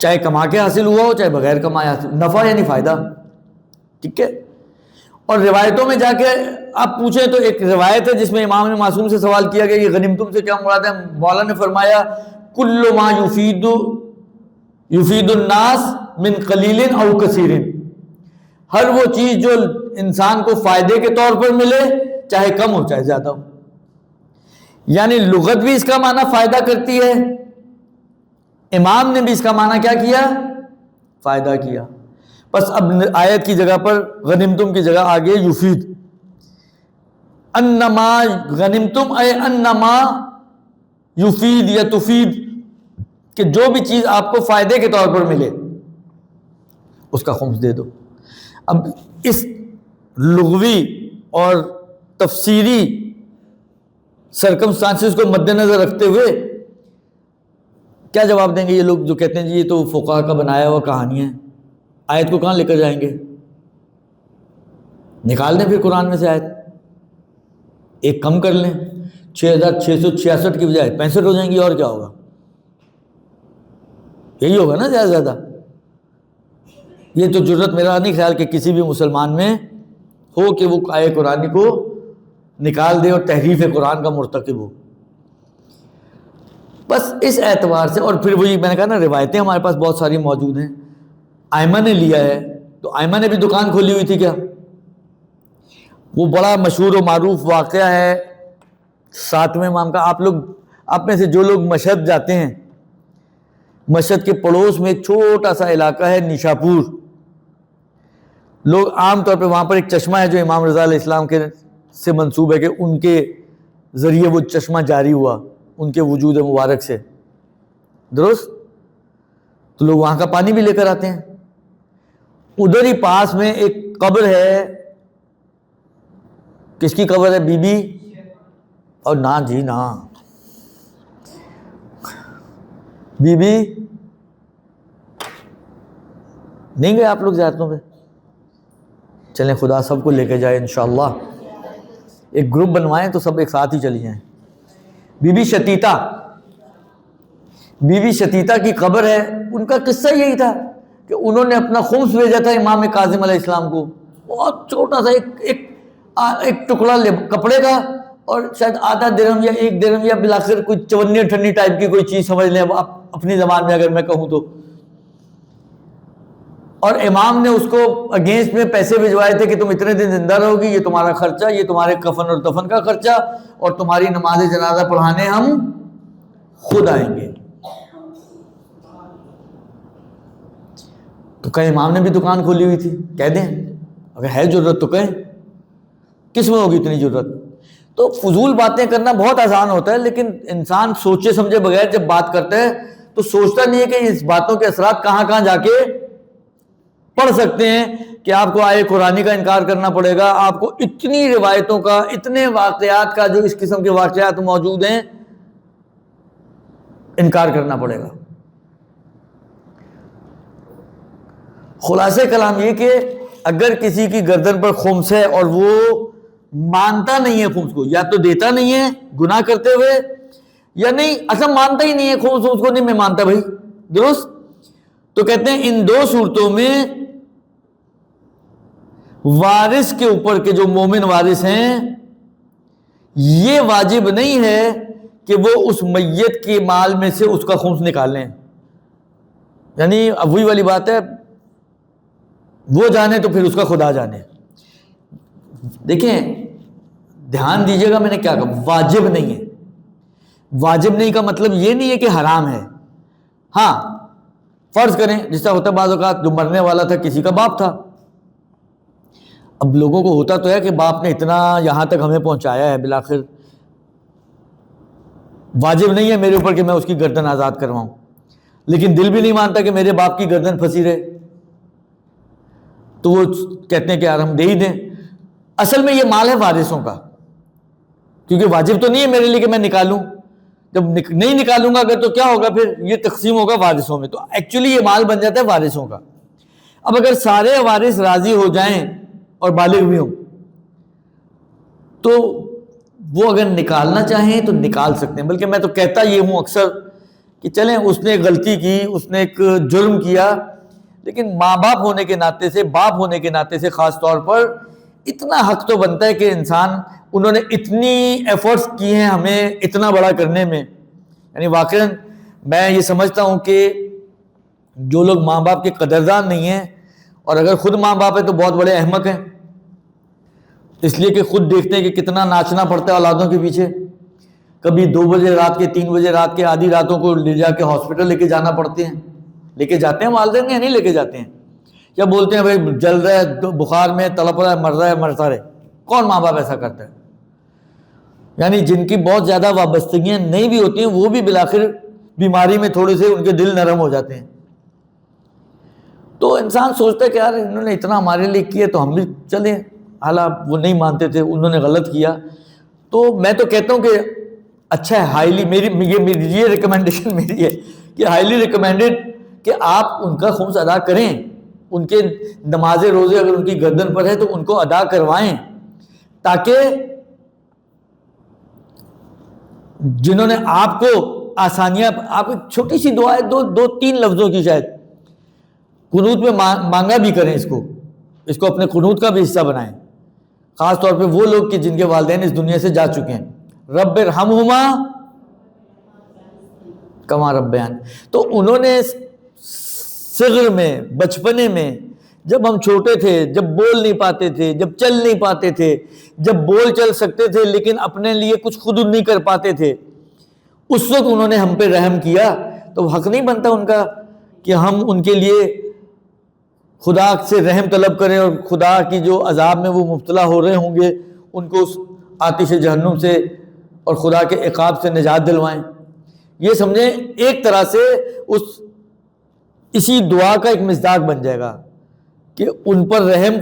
چاہے کما کے حاصل ہوا ہو چاہے بغیر کمائے حاصل، نفع یعنی فائدہ، ٹھیک ہے؟ اور روایتوں میں جا کے آپ پوچھیں تو ایک روایت ہے جس میں امام معصوم سے سوال کیا گیا کہ غنیمتم سے کیا مراد ہے؟ مولا نے فرمایا کل ما یفید الناس من قلیل او کثیر، ہر وہ چیز جو انسان کو فائدے کے طور پر ملے، چاہے کم ہو چاہے زیادہ ہو، یعنی لغت بھی اس کا معنی فائدہ کرتی ہے، امام نے بھی اس کا معنی کیا کیا؟ فائدہ کیا۔ بس اب آیت کی جگہ پر غنیمتم کی جگہ آگے یفید، انما غنیمتم اے انما یفید یا تفید، کہ جو بھی چیز آپ کو فائدے کے طور پر ملے اس کا خمس دے دو۔ اب اس لغوی اور تفسیری سرکمسٹانسز کو مد نظر رکھتے ہوئے کیا جواب دیں گے یہ لوگ جو کہتے ہیں جی یہ تو فقہا کا بنایا ہوا کہانی ہے، آیت کو کہاں لے کر جائیں گے؟ نکال دیں پھر قرآن میں سے آیت، ایک کم کر لیں، 6666 کی بجائے 65 ہو جائیں گی، اور کیا ہوگا؟ یہی ہوگا نا زیادہ زیادہ۔ یہ تو جرت میرا نہیں خیال کہ کسی بھی مسلمان میں ہو کہ وہ آیت قرآن کو نکال دے اور تحریف قرآن کا مرتکب ہو۔ بس اس اعتبار سے، اور پھر وہی میں نے کہا نا روایتیں ہمارے پاس بہت ساری موجود ہیں، ائمہ نے لیا ہے، تو ائمہ نے بھی دکان کھولی ہوئی تھی کیا؟ وہ بڑا مشہور و معروف واقعہ ہے 7ویں امام کا۔ آپ میں سے جو لوگ مشہد جاتے ہیں، مشہد کے پڑوس میں ایک چھوٹا سا علاقہ ہے نیشاپور، لوگ عام طور پہ وہاں پر ایک چشمہ ہے جو امام رضا علیہ السلام کے سے منسوب ہے کہ ان کے ذریعے وہ چشمہ جاری ہوا، ان کے وجود مبارک سے، درست؟ تو لوگ وہاں کا پانی بھی لے کر آتے ہیں۔ ادھر ہی پاس میں ایک قبر ہے، کس کی قبر ہے؟ بی بی، اور نا جی نا، بی بی نہیں گئے آپ لوگ زیارتوں پہ؟ چلیں خدا سب کو لے کے جائے انشاءاللہ. ایک گروپ بنوائیں تو سب ایک ساتھ ہی چلی جائیں. بی بی شتیتا کی قبر ہے. ان کا قصہ یہی تھا کہ انہوں نے اپنا خمس بھیجا تھا امام کاظم علیہ السلام کو. بہت چھوٹا سا ایک ٹکڑا کپڑے کا, اور شاید آدھا درہم یا 1 درہم یا بالآخر کوئی چونی ٹھنی ٹائپ کی کوئی چیز سمجھ لیں آپ اپنی زبان میں اگر میں کہوں تو. اور امام نے اس کو اگینسٹ میں پیسے بھجوائے تھے کہ تم اتنے دن زندہ رہو گی, یہ تمہارا خرچہ, یہ تمہارے کفن اور دفن کا خرچہ, اور تمہاری نماز جنازہ پڑھانے ہم خود آئیں گے. تو کہیں امام نے بھی دکان کھولی ہوئی تھی, کہہ دیں اگر ہے ضرورت تو کہیں, کس میں ہوگی اتنی ضرورت. تو فضول باتیں کرنا بہت آسان ہوتا ہے, لیکن انسان سوچے سمجھے بغیر جب بات کرتا ہے تو سوچتا نہیں ہے کہ اس باتوں کے اثرات کہاں کہاں جا کے پڑھ سکتے ہیں. کہ آپ کو آئے قرآنی کا انکار کرنا پڑے گا, آپ کو اتنی روایتوں کا, اتنے واقعات کا جو اس قسم کے واقعات موجود ہیں انکار کرنا پڑے گا. خلاصہ کلام یہ کہ اگر کسی کی گردن پر خمس ہے اور وہ مانتا نہیں ہے خمس کو, یا تو دیتا نہیں ہے گناہ کرتے ہوئے, یا نہیں اصلا مانتا ہی نہیں ہے خمس کو, نہیں میں مانتا بھائی درست, تو کہتے ہیں ان 2 صورتوں میں وارث کے اوپر کے جو مومن وارث ہیں یہ واجب نہیں ہے کہ وہ اس میت کے مال میں سے اس کا خمس نکال لیں. یعنی اب وہی والی بات ہے, وہ جانے تو پھر اس کا خدا جانے. دیکھیں دھیان دیجئے گا میں نے کیا کہا, واجب نہیں ہے. واجب نہیں کا مطلب یہ نہیں ہے کہ حرام ہے. ہاں فرض کریں جس طرح ہوتا ہے بعض اوقات, جو مرنے والا تھا کسی کا باپ تھا, اب لوگوں کو ہوتا تو ہے کہ باپ نے اتنا یہاں تک ہمیں پہنچایا ہے, بالآخر واجب نہیں ہے میرے اوپر کہ میں اس کی گردن آزاد کرواؤں, لیکن دل بھی نہیں مانتا کہ میرے باپ کی گردن پھنسی رہے, تو وہ کہتے ہیں کہ یار ہم دے ہی دیں. اصل میں یہ مال ہے وارثوں کا, کیونکہ واجب تو نہیں ہے میرے لیے کہ میں نکالوں. جب نہیں نکالوں گا اگر تو کیا ہوگا, پھر یہ تقسیم ہوگا وارثوں میں, تو ایکچولی یہ مال بن جاتا ہے وارثوں کا. اب اگر سارے وارث راضی ہو جائیں اور بالغ بھی ہوں تو وہ اگر نکالنا چاہیں تو نکال سکتے ہیں. بلکہ میں تو کہتا یہ ہوں اکثر کہ چلیں اس نے ایک غلطی کی, اس نے ایک جرم کیا, لیکن ماں باپ ہونے کے ناطے سے, باپ ہونے کے ناطے سے خاص طور پر اتنا حق تو بنتا ہے کہ انسان, انہوں نے اتنی ایفرٹس کی ہیں ہمیں اتنا بڑا کرنے میں. یعنی واقعا میں یہ سمجھتا ہوں کہ جو لوگ ماں باپ کے قدردان نہیں ہیں, اور اگر خود ماں باپ ہے تو بہت بڑے احمق ہیں, اس لیے کہ خود دیکھتے ہیں کہ کتنا ناچنا پڑتا ہے اولادوں کے پیچھے. کبھی 2 بجے رات کے, 3 بجے رات کے, آدھی راتوں کو لے جا کے ہاسپٹل لے کے جانا پڑتے ہیں. لے کے جاتے ہیں والدین یا نہیں لے کے جاتے ہیں, کیا بولتے ہیں بھائی جل رہا ہے, بخار میں تڑپ رہا ہے, مرتا رہے. کون ماں باپ ایسا کرتا ہے؟ یعنی جن کی بہت زیادہ وابستگیاں نہیں بھی ہوتی ہیں وہ بھی بالآخر بیماری میں تھوڑے سے ان کے دل نرم ہو جاتے ہیں. تو انسان سوچتا ہے کہ یار انہوں نے اتنا ہمارے لیے کیا تو ہم بھی چلیں, حالانکہ وہ نہیں مانتے تھے, انہوں نے غلط کیا. تو میں تو کہتا ہوں کہ اچھا ہے, ہائیلی یہ ریکمنڈیشن میری ہے کہ ہائیلی ریکمینڈڈ کہ آپ ان کا خمس ادا کریں. ان کے نماز روزے اگر ان کی گردن پر ہے تو ان کو ادا کروائیں, تاکہ جنہوں نے آپ کو آسانیاں, آپ ایک چھوٹی سی دعا ہے 2-3 لفظوں کی شاید, قنوت میں مانگا بھی کریں, اس کو اپنے قنوت کا بھی حصہ بنائیں. خاص طور پہ وہ لوگ کہ جن کے والدین اس دنیا سے جا چکے ہیں. رب ارحمہما کما ربیان. تو انہوں نے صغر میں, بچپنے میں, جب ہم چھوٹے تھے, جب بول نہیں پاتے تھے, جب چل نہیں پاتے تھے, جب بول چل سکتے تھے لیکن اپنے لیے کچھ خود نہیں کر پاتے تھے, اس وقت انہوں نے ہم پہ رحم کیا. تو حق نہیں بنتا ان کا کہ ہم ان کے لیے خدا سے رحم طلب کریں, اور خدا کی جو عذاب میں وہ مبتلا ہو رہے ہوں گے ان کو اس آتش جہنم سے اور خدا کے عقاب سے نجات دلوائیں. یہ سمجھیں ایک طرح سے اسی دعا کا ایک مصداق بن جائے گا کہ ان پر رحم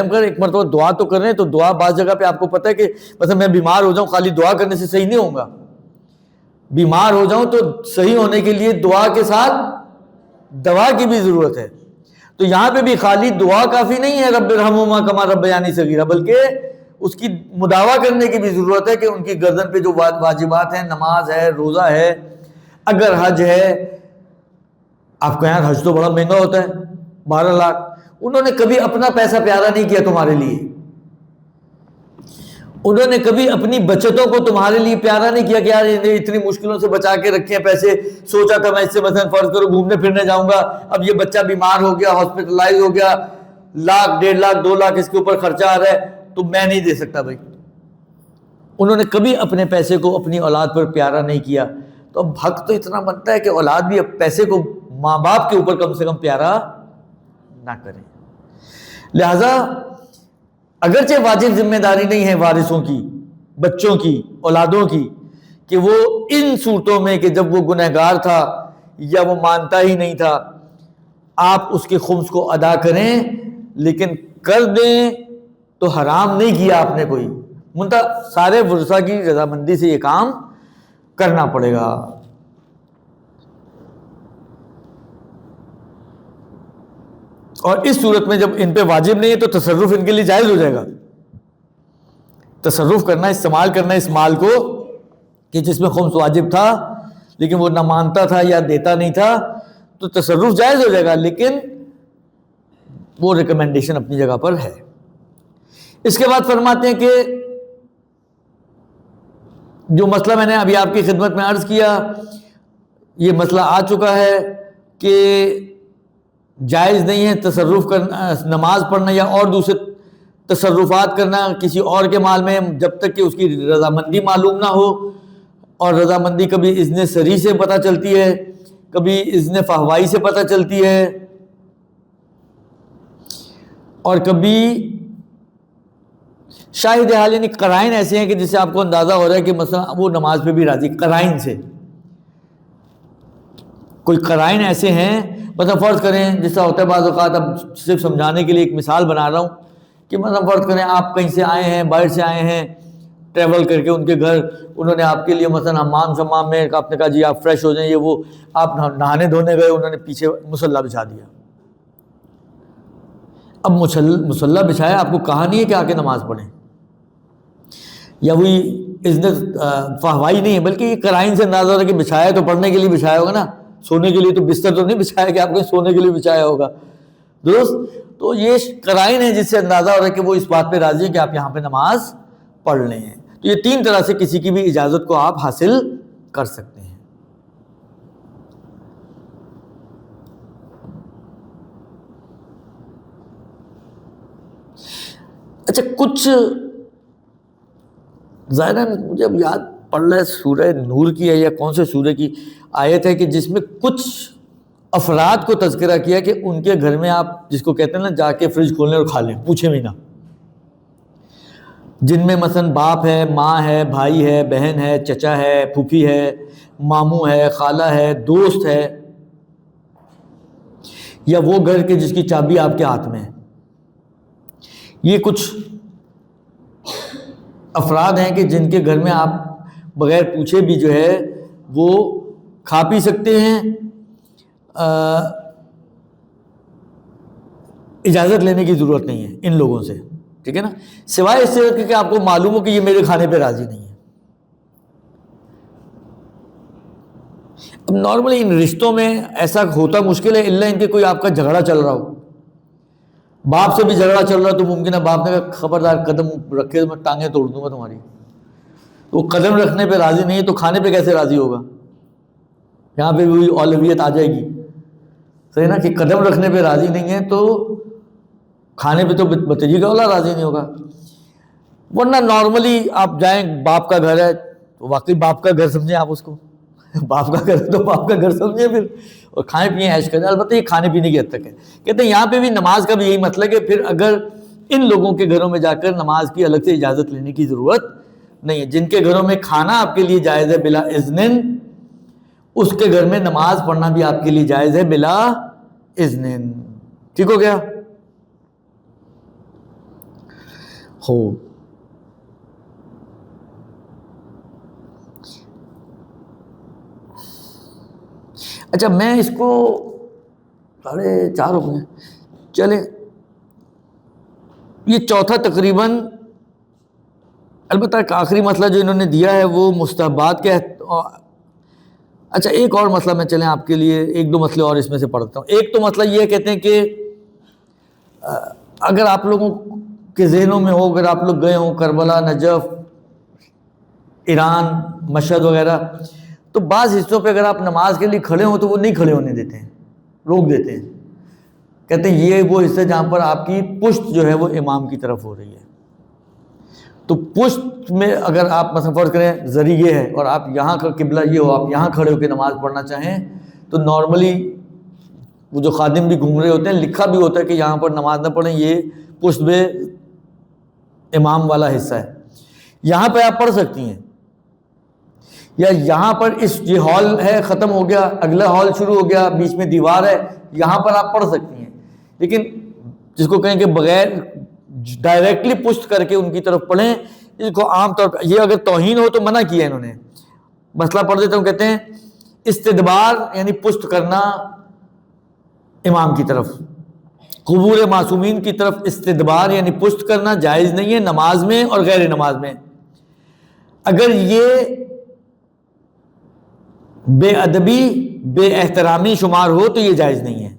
کر. ایک مرتبہ دعا تو کر رہے ہیں, تو دعا بعض جگہ پہ آپ کو پتہ ہے کہ مثلا میں بیمار ہو جاؤں, خالی دعا کرنے سے صحیح نہیں ہوں گا. بیمار ہو جاؤں تو صحیح ہونے کے لیے دعا کے ساتھ دوا کی بھی ضرورت ہے. تو یہاں پہ بھی خالی دعا کافی نہیں ہے رب ارحمہما کما ربیانی صغیرہ، بلکہ اس کی مداوا کرنے کی بھی ضرورت ہے کہ ان کی گردن پہ جو واجبات ہیں، نماز ہے، روزہ ہے، اگر حج ہے. آپ کو یار حج تو بڑا مہنگا ہوتا ہے، 12 لاکھ. انہوں نے کبھی اپنا پیسہ پیارا نہیں کیا تمہارے لیے، انہوں نے کبھی اپنی بچتوں کو تمہارے لیے پیارا نہیں کیا کہ یار اتنی مشکلوں سے بچا کے رکھے ہیں پیسے، سوچا تھا میں اس سے مثلا فرض کرو گھومنے پھرنے جاؤں گا، اب یہ بچہ بیمار ہو گیا، ہاسپٹلائز ہو گیا، 1,00,000 1.5 لاکھ 2 لاکھ اس کے اوپر خرچہ آ رہا ہے، تو میں نہیں دے سکتا بھائی. انہوں نے کبھی اپنے پیسے کو اپنی اولاد پر پیارا نہیں کیا. تو اب حق تو اتنا بنتا ہے کہ اولاد بھی پیسے کو ماں باپ کے اوپر کم سے کم پیارا نہ کریں. لہذا اگرچہ واجب ذمہ داری نہیں ہے وارثوں کی، بچوں کی، اولادوں کی، کہ وہ ان صورتوں میں کہ جب وہ گنہگار تھا یا وہ مانتا ہی نہیں تھا آپ اس کے خمس کو ادا کریں، لیکن کر دیں تو حرام نہیں کیا آپ نے کوئی، منتہا سارے ورثہ کی رضامندی سے یہ کام کرنا پڑے گا. اور اس صورت میں جب ان پہ واجب نہیں ہے تو تصرف ان کے لیے جائز ہو جائے گا. تصرف کرنا، استعمال کرنا اس مال کو کہ جس میں خمس واجب تھا لیکن وہ نہ مانتا تھا یا دیتا نہیں تھا، تو تصرف جائز ہو جائے گا، لیکن وہ ریکمنڈیشن اپنی جگہ پر ہے. اس کے بعد فرماتے ہیں کہ جو مسئلہ میں نے ابھی آپ کی خدمت میں عرض کیا، یہ مسئلہ آ چکا ہے کہ جائز نہیں ہے تصرف کرنا، نماز پڑھنا یا اور دوسرے تصرفات کرنا کسی اور کے مال میں جب تک کہ اس کی رضامندی معلوم نہ ہو. اور رضامندی کبھی اذن صریح سے پتہ چلتی ہے، کبھی اذن فحوائی سے پتہ چلتی ہے، اور کبھی شاہد حال یعنی قرائن ایسے ہیں کہ جس سے آپ کو اندازہ ہو رہا ہے کہ مثلا وہ نماز پہ بھی راضی، قرائن سے کوئی قرائن ایسے ہیں، مثلا فرض کریں جس طرح ہوتا ہے بعض اوقات، اب صرف سمجھانے کے لیے ایک مثال بنا رہا ہوں کہ مثلا فرض کریں آپ کہیں سے آئے ہیں، باہر سے آئے ہیں ٹریول کر کے، ان کے گھر انہوں نے آپ کے لیے مثلا حمام شمام میں آپ نے کہا جی آپ فریش ہو جائیں، یہ وہ آپ نہانے دھونے گئے، انہوں نے پیچھے مصلی بچھا دیا. اب مصلی بچھایا، آپ کو کہا نہیں ہے کہ آ کے نماز پڑھیں، یا وہی اذن فحوائی نہیں ہے، بلکہ یہ قرائن سے اندازہ ہو رہا ہے کہ بچھایا تو پڑھنے کے لیے بچھایا ہوگا نا، سونے کے لیے تو بستر تو نہیں بچھایا کہ آپ کو سونے کے لیے بچھایا ہوگا، درست. تو یہ قرائن ہے جس سے اندازہ ہو رہا ہے کہ وہ اس بات پہ راضی ہے کہ آپ یہاں پہ نماز پڑھ لیں. تو یہ 3 طرح سے کسی کی بھی اجازت کو آپ حاصل کر سکتے ہیں. اچھا، کچھ ظاہراً مجھے اب یاد پڑ رہا ہے سورہ نور کی ہے یا کون سے سورہ کی آیت ہے کہ جس میں کچھ افراد کو تذکرہ کیا کہ ان کے گھر میں آپ جس کو کہتے ہیں نا جا کے فریج کھول لیں اور کھا لیں، پوچھیں بھی نہ، جن میں مثلا باپ ہے، ماں ہے، بھائی ہے، بہن ہے، چچا ہے، پھوپھی ہے، ماموں ہے، خالہ ہے، دوست ہے، یا وہ گھر کے جس کی چابی آپ کے ہاتھ میں ہے. یہ کچھ افراد ہیں کہ جن کے گھر میں آپ بغیر پوچھے بھی جو ہے وہ کھا پی سکتے ہیں، اجازت لینے کی ضرورت نہیں ہے ان لوگوں سے، ٹھیک ہے نا، سوائے اس سے کہ آپ کو معلوم ہو کہ یہ میرے کھانے پہ راضی نہیں ہے. اب نارملی ان رشتوں میں ایسا ہوتا مشکل ہے، الا ان کے کوئی آپ کا جھگڑا چل رہا ہو، باپ سے بھی جھگڑا چل رہا تو ممکن ہے باپ نے کہا خبردار قدم رکھے تو میں ٹانگیں توڑ دوں گا تمہاری. وہ قدم رکھنے پہ راضی نہیں ہے تو کھانے پہ کیسے راضی ہوگا؟ یہاں پہ بھی اولویت آ جائے گی، صحیح نا، کہ قدم رکھنے پہ راضی نہیں ہے تو کھانے پہ تو بتیجی کا اولا راضی نہیں ہوگا. ورنہ نارملی آپ جائیں، باپ کا گھر ہے تو واقعی باپ کا گھر سمجھیں آپ اس کو، باپ کا گھر ہے تو باپ کا گھر سمجھیں پھر، اور کھائیں پیئیں عیش کریں. البتہ یہ کھانے پینے کی حد تک ہے. کہتے ہیں یہاں پہ بھی نماز کا بھی یہی مطلب ہے کہ پھر اگر ان لوگوں کے گھروں میں جا کر نماز کی الگ سے اجازت لینے کی ضرورت نہیں ہے. جن کے گھروں میں کھانا آپ کے لیے جائز ہے بلا اذن، اس کے گھر میں نماز پڑھنا بھی آپ کے لیے جائز ہے بلا اذن. ٹھیک ہو گیا؟ ہو اچھا، میں اس کو 4:30 ہو گئے. چلے یہ چوتھا تقریباً، البتہ ایک آخری مسئلہ جو انہوں نے دیا ہے وہ مستحبات کے، اچھا ایک اور مسئلہ میں چلیں آپ کے لیے ایک دو مسئلے اور اس میں سے پڑھتا ہوں۔ ایک تو مسئلہ یہ کہتے ہیں کہ اگر آپ لوگوں کے ذہنوں میں ہو، اگر آپ لوگ گئے ہوں کربلا، نجف، ایران، مشہد وغیرہ، تو بعض حصوں پہ اگر آپ نماز کے لیے کھڑے ہوں تو وہ نہیں کھڑے ہونے دیتے ہیں، روک دیتے ہیں، کہتے ہیں یہ وہ حصہ جہاں پر آپ کی پشت جو ہے وہ امام کی طرف ہو رہی ہے، تو پشت میں اگر آپ مثلا فرض کریں ذریعہ یہ ہے اور آپ یہاں کا قبلہ یہ ہو، آپ یہاں کھڑے ہو کے نماز پڑھنا چاہیں تو نارملی وہ جو خادم بھی گھوم رہے ہوتے ہیں لکھا بھی ہوتا ہے کہ یہاں پر نماز نہ پڑھیں، یہ پشت میں امام والا حصہ ہے، یہاں پہ آپ پڑھ سکتی ہیں، یا یہاں پر یہ ہال ہے ختم ہو گیا، اگلا ہال شروع ہو گیا، بیچ میں دیوار ہے، یہاں پر آپ پڑھ سکتی ہیں، لیکن جس کو کہیں کہ بغیر ڈائریکٹلی پشت کر کے ان کی طرف پڑھیں، اس کو عام طور پر یہ اگر توہین ہو تو منع کیا انہوں نے۔ مسئلہ پڑھ دیتا ہوں، کہتے ہیں استدبار یعنی پشت کرنا امام کی طرف، قبور معصومین کی طرف استدبار یعنی پشت کرنا جائز نہیں ہے نماز میں اور غیر نماز میں۔ اگر یہ بے ادبی، بے احترامی شمار ہو تو یہ جائز نہیں ہے۔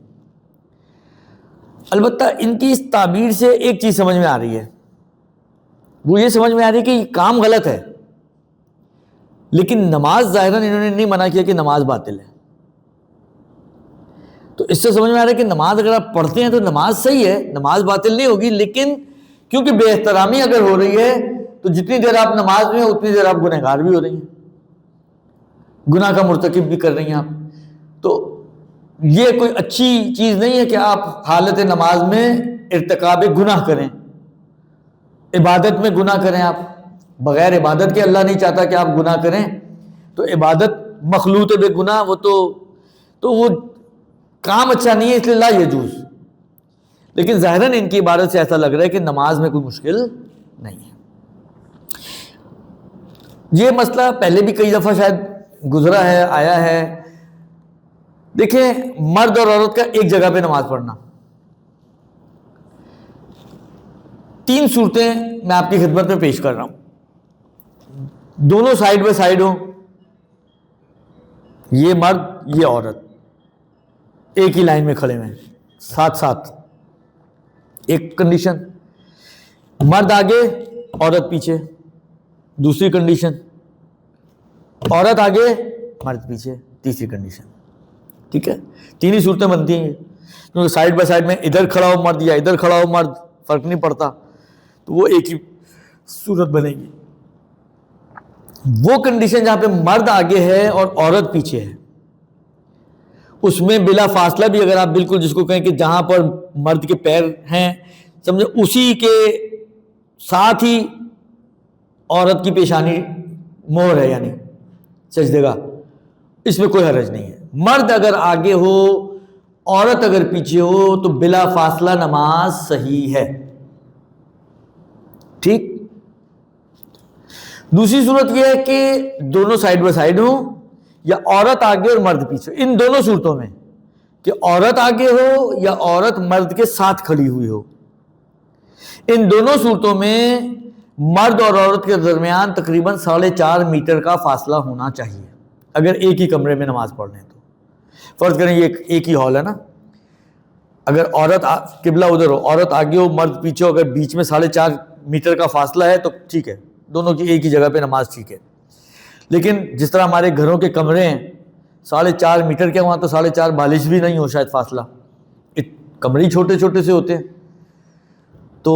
البتہ ان کی اس تعبیر سے ایک چیز سمجھ میں آ رہی ہے، وہ یہ سمجھ میں آ رہی ہے کہ یہ کام غلط ہے، لیکن نماز ظاہراً انہوں نے نہیں منع کیا کہ نماز باطل ہے، تو اس سے سمجھ میں آ رہا ہے کہ نماز اگر آپ پڑھتے ہیں تو نماز صحیح ہے، نماز باطل نہیں ہوگی، لیکن کیونکہ بے احترامی اگر ہو رہی ہے تو جتنی دیر آپ نماز میں اتنی دیر آپ گنہگار بھی ہو رہی ہیں، گناہ کا مرتکب بھی کر رہی ہیں آپ، تو یہ کوئی اچھی چیز نہیں ہے کہ آپ حالت نماز میں ارتکاب گناہ کریں، عبادت میں گناہ کریں، آپ بغیر عبادت کے اللہ نہیں چاہتا کہ آپ گناہ کریں، تو عبادت مخلوط بے گناہ وہ تو وہ کام اچھا نہیں ہے، اس لیے لا یجوز، لیکن ظاہراً ان کی عبارت سے ایسا لگ رہا ہے کہ نماز میں کوئی مشکل نہیں ہے۔ یہ مسئلہ پہلے بھی کئی دفعہ شاید گزرا ہے، آیا ہے۔ دیکھیں مرد اور عورت کا ایک جگہ پہ نماز پڑھنا، تین صورتیں میں آپ کی خدمت میں پیش کر رہا ہوں، دونوں سائیڈ بائی سائیڈ ہوں، یہ مرد یہ عورت ایک ہی لائن میں کھڑے ہوئے ہیں ساتھ ساتھ، ایک کنڈیشن، مرد آگے عورت پیچھے، دوسری کنڈیشن، عورت آگے مرد پیچھے، تیسری کنڈیشن، ٹھیک ہے، تین ہی صورتیں بنتی ہیں، کیونکہ سائیڈ بائی سائیڈ میں ادھر کھڑا ہو مرد یا ادھر کھڑا ہو مرد فرق نہیں پڑتا، تو وہ ایک ہی صورت بنے گی۔ وہ کنڈیشن جہاں پہ مرد آگے ہے اور عورت پیچھے ہے، اس میں بلا فاصلہ بھی اگر آپ بالکل جس کو کہیں کہ جہاں پر مرد کے پیر ہیں سمجھے اسی کے ساتھ ہی عورت کی پیشانی مہر ہے یعنی سجدے گاہ، اس میں کوئی حرج نہیں ہے، مرد اگر آگے ہو عورت اگر پیچھے ہو تو بلا فاصلہ نماز صحیح ہے، ٹھیک۔ دوسری صورت یہ ہے کہ دونوں سائیڈ بائی سائیڈ ہوں یا عورت آگے اور مرد پیچھے، ان دونوں صورتوں میں کہ عورت آگے ہو یا عورت مرد کے ساتھ کھڑی ہوئی ہو، ان دونوں صورتوں میں مرد اور عورت کے درمیان تقریباً 4.5 میٹر کا فاصلہ ہونا چاہیے اگر ایک ہی کمرے میں نماز پڑھ رہے ہیں تو۔ فرض کریں یہ ایک ہی ہال ہے نا، اگر عورت قبلہ ادھر ہو، عورت آگے ہو مرد پیچھے ہو، اگر بیچ میں 4.5 میٹر کا فاصلہ ہے تو ٹھیک ہے، دونوں کی ایک ہی جگہ پہ نماز ٹھیک ہے۔ لیکن جس طرح ہمارے گھروں کے کمرے ہیں 4.5 میٹر کے، وہاں تو 4.5 بالش بھی نہیں ہو شاید فاصلہ، کمرے ہی چھوٹے چھوٹے سے ہوتے ہیں، تو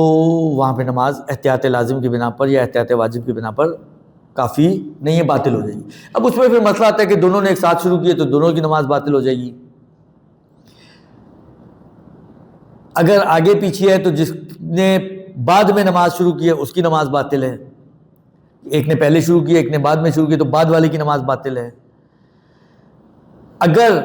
وہاں پہ نماز احتیاط لازم کی بنا پر یا احتیاط واجب کی بنا پر کافی نہیں ہے، باطل ہو جائے گی۔ اب اس میں پھر مسئلہ آتا ہے کہ دونوں نے ایک ساتھ شروع کیے تو دونوں کی نماز باطل ہو جائے گی، اگر آگے پیچھے ہے تو جس نے بعد میں نماز شروع کی ہے اس کی نماز باطل ہے، ایک نے پہلے شروع کی ایک نے بعد میں شروع کی تو بعد والے کی نماز باطل ہے۔ اگر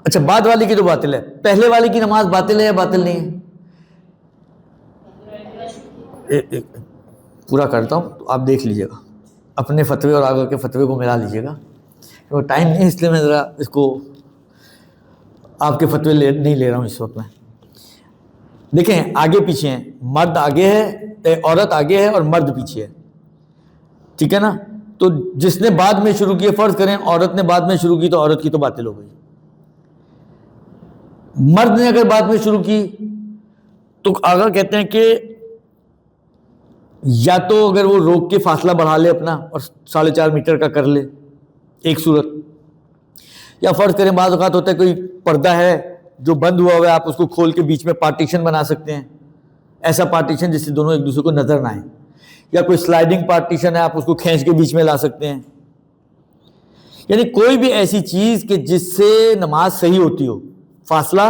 اچھا بعد والی کی تو باطل ہے، پہلے والی کی نماز باطل ہے یا باطل نہیں ہے؟ ایک پورا کرتا ہوں تو آپ دیکھ لیجئے گا، اپنے فتوے اور آگے کے فتوے کو ملا لیجئے گا، ٹائم نہیں اس لیے میں ذرا اس کو آپ کے فتوے نہیں لے رہا ہوں اس وقت میں. دیکھیں آگے پیچھے ہیں, مرد آگے ہے, عورت آگے ہے اور مرد پیچھے ہے, ٹھیک ہے نا. تو جس نے بعد میں شروع کی, فرض کریں عورت نے بعد میں شروع کی, تو عورت کی تو باطل ہو گئی. مرد نے اگر بعد میں شروع کی تو آگا کہتے ہیں کہ یا تو اگر وہ روک کے فاصلہ بڑھا لے اپنا اور 4.5 میٹر کا کر لے ایک صورت, یا فرض کریں بعض اوقات ہوتا ہے کوئی پردہ ہے جو بند ہوا ہوا ہے, آپ اس کو کھول کے بیچ میں پارٹیشن بنا سکتے ہیں, ایسا پارٹیشن جس سے دونوں ایک دوسرے کو نظر نہ آئے, یا کوئی سلائیڈنگ پارٹیشن ہے آپ اس کو کھینچ کے بیچ میں لا سکتے ہیں. یعنی کوئی بھی ایسی چیز کہ جس سے نماز صحیح ہوتی ہو, فاصلہ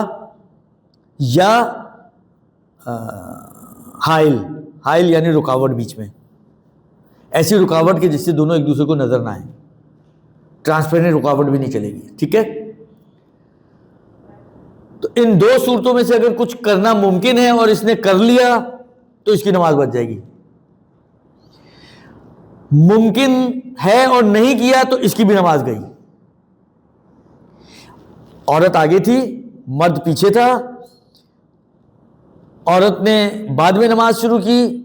یا حائل یعنی رکاوٹ بیچ میں, ایسی رکاوٹ کہ جس سے دونوں ایک دوسرے کو نظر نہ آئے, ٹرانسپیرنٹ رکاوٹ بھی نہیں چلے گی, ٹھیک ہے. تو ان دو صورتوں میں سے اگر کچھ کرنا ممکن ہے اور اس نے کر لیا تو اس کی نماز بچ جائے گی. ممکن ہے اور نہیں کیا تو اس کی بھی نماز گئی. عورت آگے تھی, مرد پیچھے تھا, عورت نے بعد میں نماز شروع کی,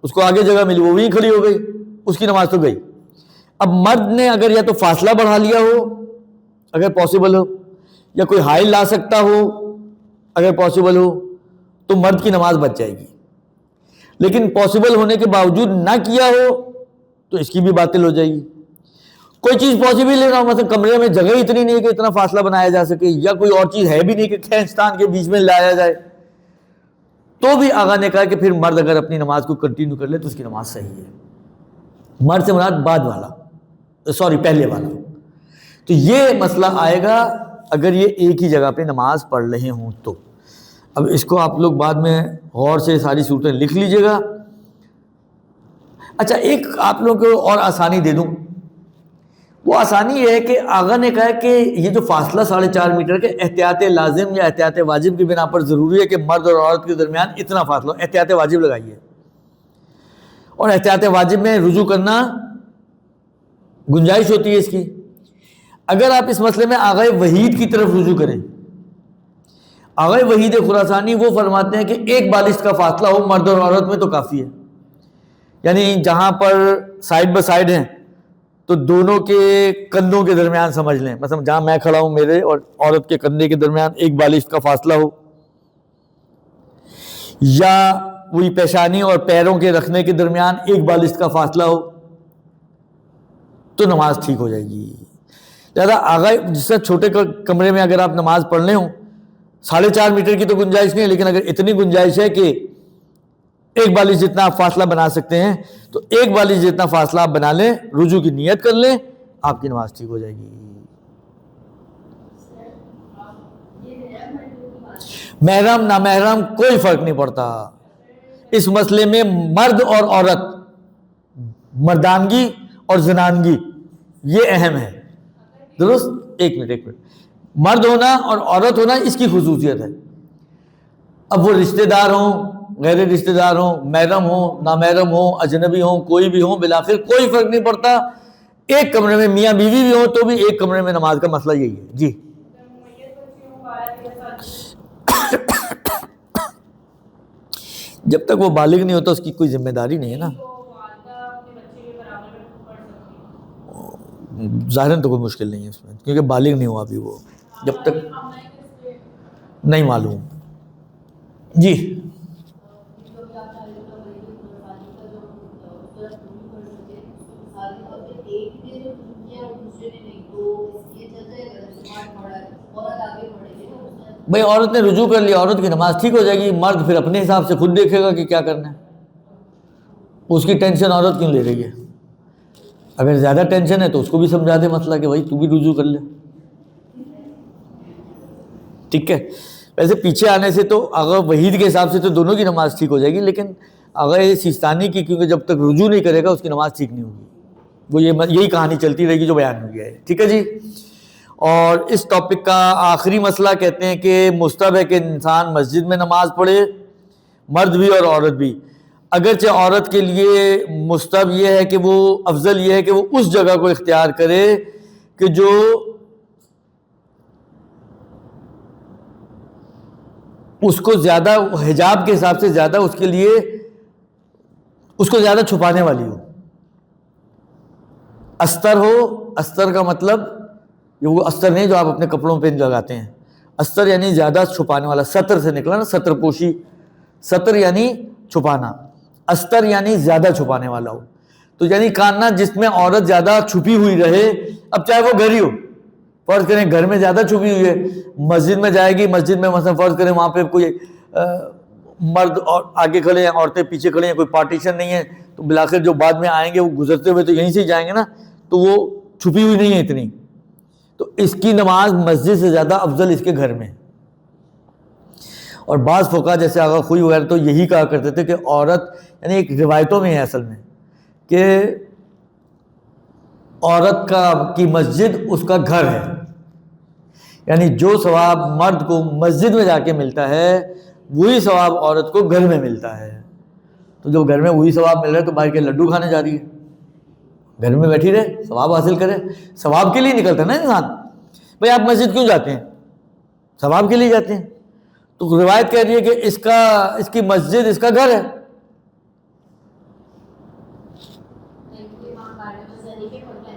اس کو آگے جگہ ملی, وہ وہیں کھڑی ہو گئی, اس کی نماز تو گئی. اب مرد نے اگر یا تو فاصلہ بڑھا لیا ہو اگر پاسبل ہو, یا کوئی حائل لا سکتا ہو اگر پاسبل ہو, تو مرد کی نماز بچ جائے گی. لیکن پاسبل ہونے کے باوجود نہ کیا ہو تو اس کی بھی باطل ہو جائے گی. کوئی چیز پاسبل ہے نا, مثلا کمرے میں جگہ اتنی نہیں ہے کہ اتنا فاصلہ بنایا جا سکے, یا کوئی اور چیز ہے بھی نہیں کہ کھینچتان کے بیچ میں لایا جائے, تو بھی آقا نے کہا کہ پھر مرد اگر اپنی نماز کو کنٹینیو کر لے تو اس کی نماز صحیح ہے. مرد سے مراد بعد والا, پہلے والا. تو یہ مسئلہ آئے گا اگر یہ ایک ہی جگہ پہ نماز پڑھ رہے ہوں تو. اب اس کو آپ لوگ بعد میں غور سے ساری صورتیں لکھ لیجئے گا. اچھا ایک آپ لوگوں کو اور آسانی دے دوں, وہ آسانی یہ ہے کہ آقا نے کہا کہ یہ جو فاصلہ 4.5 میٹر کے احتیاط لازم یا احتیاط واجب کی بنا پر ضروری ہے کہ مرد اور عورت کے درمیان اتنا فاصلہ, احتیاط واجب لگائیے. اور احتیاط واجب میں رجوع کرنا گنجائش ہوتی ہے اس کی. اگر آپ اس مسئلے میں آغا وحید کی طرف رجوع کریں, آغا وحید خراسانی وہ فرماتے ہیں کہ ایک بالشت کا فاصلہ ہو مرد اور عورت میں تو کافی ہے. یعنی جہاں پر سائڈ بائی سائڈ ہیں تو دونوں کے کندھوں کے درمیان سمجھ لیں, مثلا جہاں میں کھڑا ہوں میرے اور عورت کے کندھے کے درمیان ایک بالشت کا فاصلہ ہو, یا وہی پیشانی اور پیروں کے رکھنے کے درمیان ایک بالشت کا فاصلہ ہو, تو نماز ٹھیک ہو جائے گی. لہٰذا آگا جس سے چھوٹے کمرے میں اگر آپ نماز پڑھ لیں ہوں, 4.5 میٹر کی تو گنجائش نہیں ہے, لیکن اگر اتنی گنجائش ہے کہ ایک بالش جتنا آپ فاصلہ بنا سکتے ہیں تو ایک بالش جتنا فاصلہ آپ بنا لیں, رجوع کی نیت کر لیں, آپ کی نماز ٹھیک ہو جائے گی. محرم نامحرم کوئی فرق نہیں پڑتا اس مسئلے میں. مرد اور عورت, مردانگی اور زنانگی یہ اہم ہے. درست, ایک منٹ, مرد ہونا اور عورت ہونا اس کی خصوصیت ہے. اب وہ رشتہ دار ہوں, غیر رشتہ دار ہوں, محرم ہوں, نامحرم ہوں, اجنبی ہوں, کوئی بھی ہوں, بالآخر کوئی فرق نہیں پڑتا. ایک کمرے میں میاں بیوی بھی ہوں تو بھی ایک کمرے میں نماز کا مسئلہ یہی ہے. جی جب تک وہ بالغ نہیں ہوتا اس کی کوئی ذمہ داری نہیں ہے نا. ظاہراً تو کوئی مشکل نہیں ہے اس میں, کیونکہ بالغ نہیں ہوا ابھی وہ, جب تک نہیں معلوم. جی بھائی عورت نے رجوع کر لیا, عورت کی نماز ٹھیک ہو جائے گی. مرد پھر اپنے حساب سے خود دیکھے گا کہ کیا کرنا ہے, اس کی ٹینشن عورت کیوں لے رہی ہے. اگر زیادہ ٹینشن ہے تو اس کو بھی سمجھا دے مسئلہ کہ بھائی تو بھی رجوع کر لے, ٹھیک ہے. ویسے پیچھے آنے سے تو آغا وحید کے حساب سے تو دونوں کی نماز ٹھیک ہو جائے گی, لیکن آغا سیستانی کی کیونکہ جب تک رجوع نہیں کرے گا اس کی نماز ٹھیک نہیں ہوگی. وہ یہی کہانی چلتی رہے گی جو بیان ہو گیا ہے, ٹھیک ہے جی. اور اس ٹاپک کا آخری مسئلہ کہتے ہیں کہ مستحب ہے کہ انسان مسجد میں نماز پڑھے, مرد بھی اور عورت بھی. اگرچہ عورت کے لیے مستحب یہ ہے کہ وہ افضل یہ ہے کہ وہ اس جگہ کو اختیار کرے کہ جو اس کو زیادہ حجاب کے حساب سے زیادہ اس کے لیے اس کو زیادہ چھپانے والی ہو. استر ہو، استر کا مطلب یہ وہ استر نہیں جو آپ اپنے کپڑوں پہ لگاتے ہیں. استر یعنی زیادہ چھپانے والا، ستر سے نکلا نا، ستر پوشی، ستر یعنی چھپانا، استر یعنی زیادہ چھپانے والا ہو. تو یعنی کاننا جس میں عورت زیادہ چھپی ہوئی رہے، اب چاہے وہ گھر ہی ہو، فرض کریں گھر میں زیادہ چھپی ہوئی ہے، مسجد میں جائے گی، مسجد میں مثلا فرض کریں وہاں پہ کوئی مرد اور آگے کھڑے ہیں، عورتیں پیچھے کھڑے ہیں، کوئی پارٹیشن نہیں ہے، تو بالآخر جو بعد میں آئیں گے وہ گزرتے ہوئے تو یہیں سے ہی جائیں گے نا، تو وہ چھپی ہوئی نہیں ہے اتنی. تو اس کی نماز مسجد سے زیادہ افضل اس کے گھر میں. اور بعض فقہا جیسے آغا خوئی وغیرہ تو یہی کہا کرتے تھے کہ عورت، یعنی ایک روایتوں میں ہے اصل میں کہ عورت کی مسجد اس کا گھر ہے، یعنی جو ثواب مرد کو مسجد میں جا کے ملتا ہے وہی ثواب عورت کو گھر میں ملتا ہے. تو جو گھر میں وہی ثواب مل رہا ہے تو باہر کے لڈو کھانے جا رہی ہے؟ گھر میں بیٹھی رہے، ثواب حاصل کرے. ثواب کے لیے نکلتا ہے نا انسان. بھائی آپ مسجد کیوں جاتے ہیں؟ ثواب کے لیے جاتے ہیں. تو روایت کہہ رہی ہے کہ اس کی مسجد اس کا گھر ہے.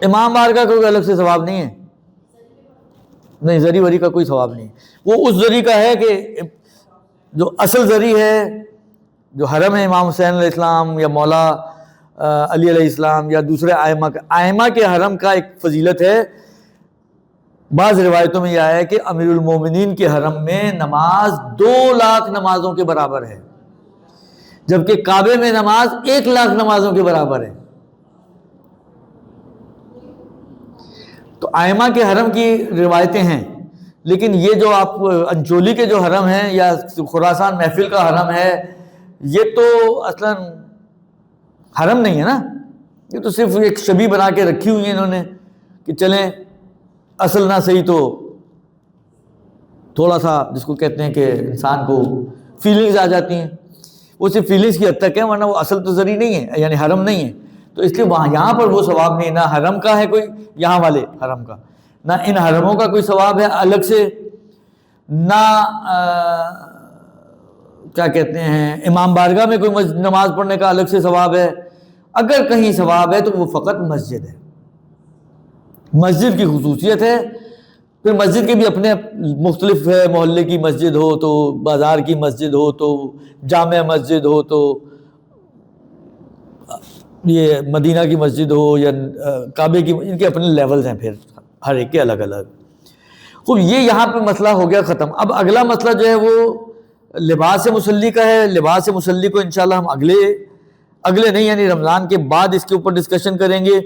امام بار کا کوئی الگ سے ثواب نہیں ہے، نہیں، زری وری کا کوئی ثواب نہیں. وہ اس زری کا ہے کہ جو اصل زری ہے، جو حرم ہے امام حسین علیہ السلام یا مولا علی علیہ السلام یا دوسرے ائمہ کے حرم کا ایک فضیلت ہے. بعض روایتوں میں یہ آیا ہے کہ امیر المومنین کے حرم میں نماز 2 لاکھ نمازوں کے برابر ہے، جبکہ کعبے میں نماز 1 لاکھ نمازوں کے برابر ہے. تو ائمہ کے حرم کی روایتیں ہیں، لیکن یہ جو آپ انچولی کے جو حرم ہیں یا خراسان محفل کا حرم ہے، یہ تو اصلا حرم نہیں ہے نا، یہ تو صرف ایک شبیہ بنا کے رکھی ہوئی ہیں انہوں نے کہ چلیں اصل نہ صحیح تو تھوڑا سا جس کو کہتے ہیں کہ انسان کو فیلنگز آ جاتی ہیں، وہ صرف فیلنگز کی حد تک ہے، ورنہ وہ اصل تو ذریعہ نہیں ہے، یعنی حرم نہیں ہے. تو اس لیے یہاں پر وہ ثواب نہیں، نہ حرم کا ہے کوئی، یہاں والے حرم کا، نہ ان حرموں کا کوئی ثواب ہے الگ سے، نہ کیا کہتے ہیں امام بارگاہ میں کوئی نماز پڑھنے کا الگ سے ثواب ہے. اگر کہیں ثواب ہے تو وہ فقط مسجد ہے، مسجد کی خصوصیت ہے. پھر مسجد کے بھی اپنے مختلف ہے، محلے کی مسجد ہو تو بازار کی مسجد ہو تو جامع مسجد ہو تو یہ مدینہ کی مسجد ہو یا کعبے کی، ان کے اپنے لیولز ہیں پھر ہر ایک کے الگ الگ. خوب، یہ یہاں پہ مسئلہ ہو گیا ختم. اب اگلا مسئلہ جو ہے وہ لباس مصلی کا ہے. لباس مصلی کو انشاءاللہ ہم اگلے نہیں یعنی رمضان کے بعد اس کے اوپر ڈسکشن کریں گے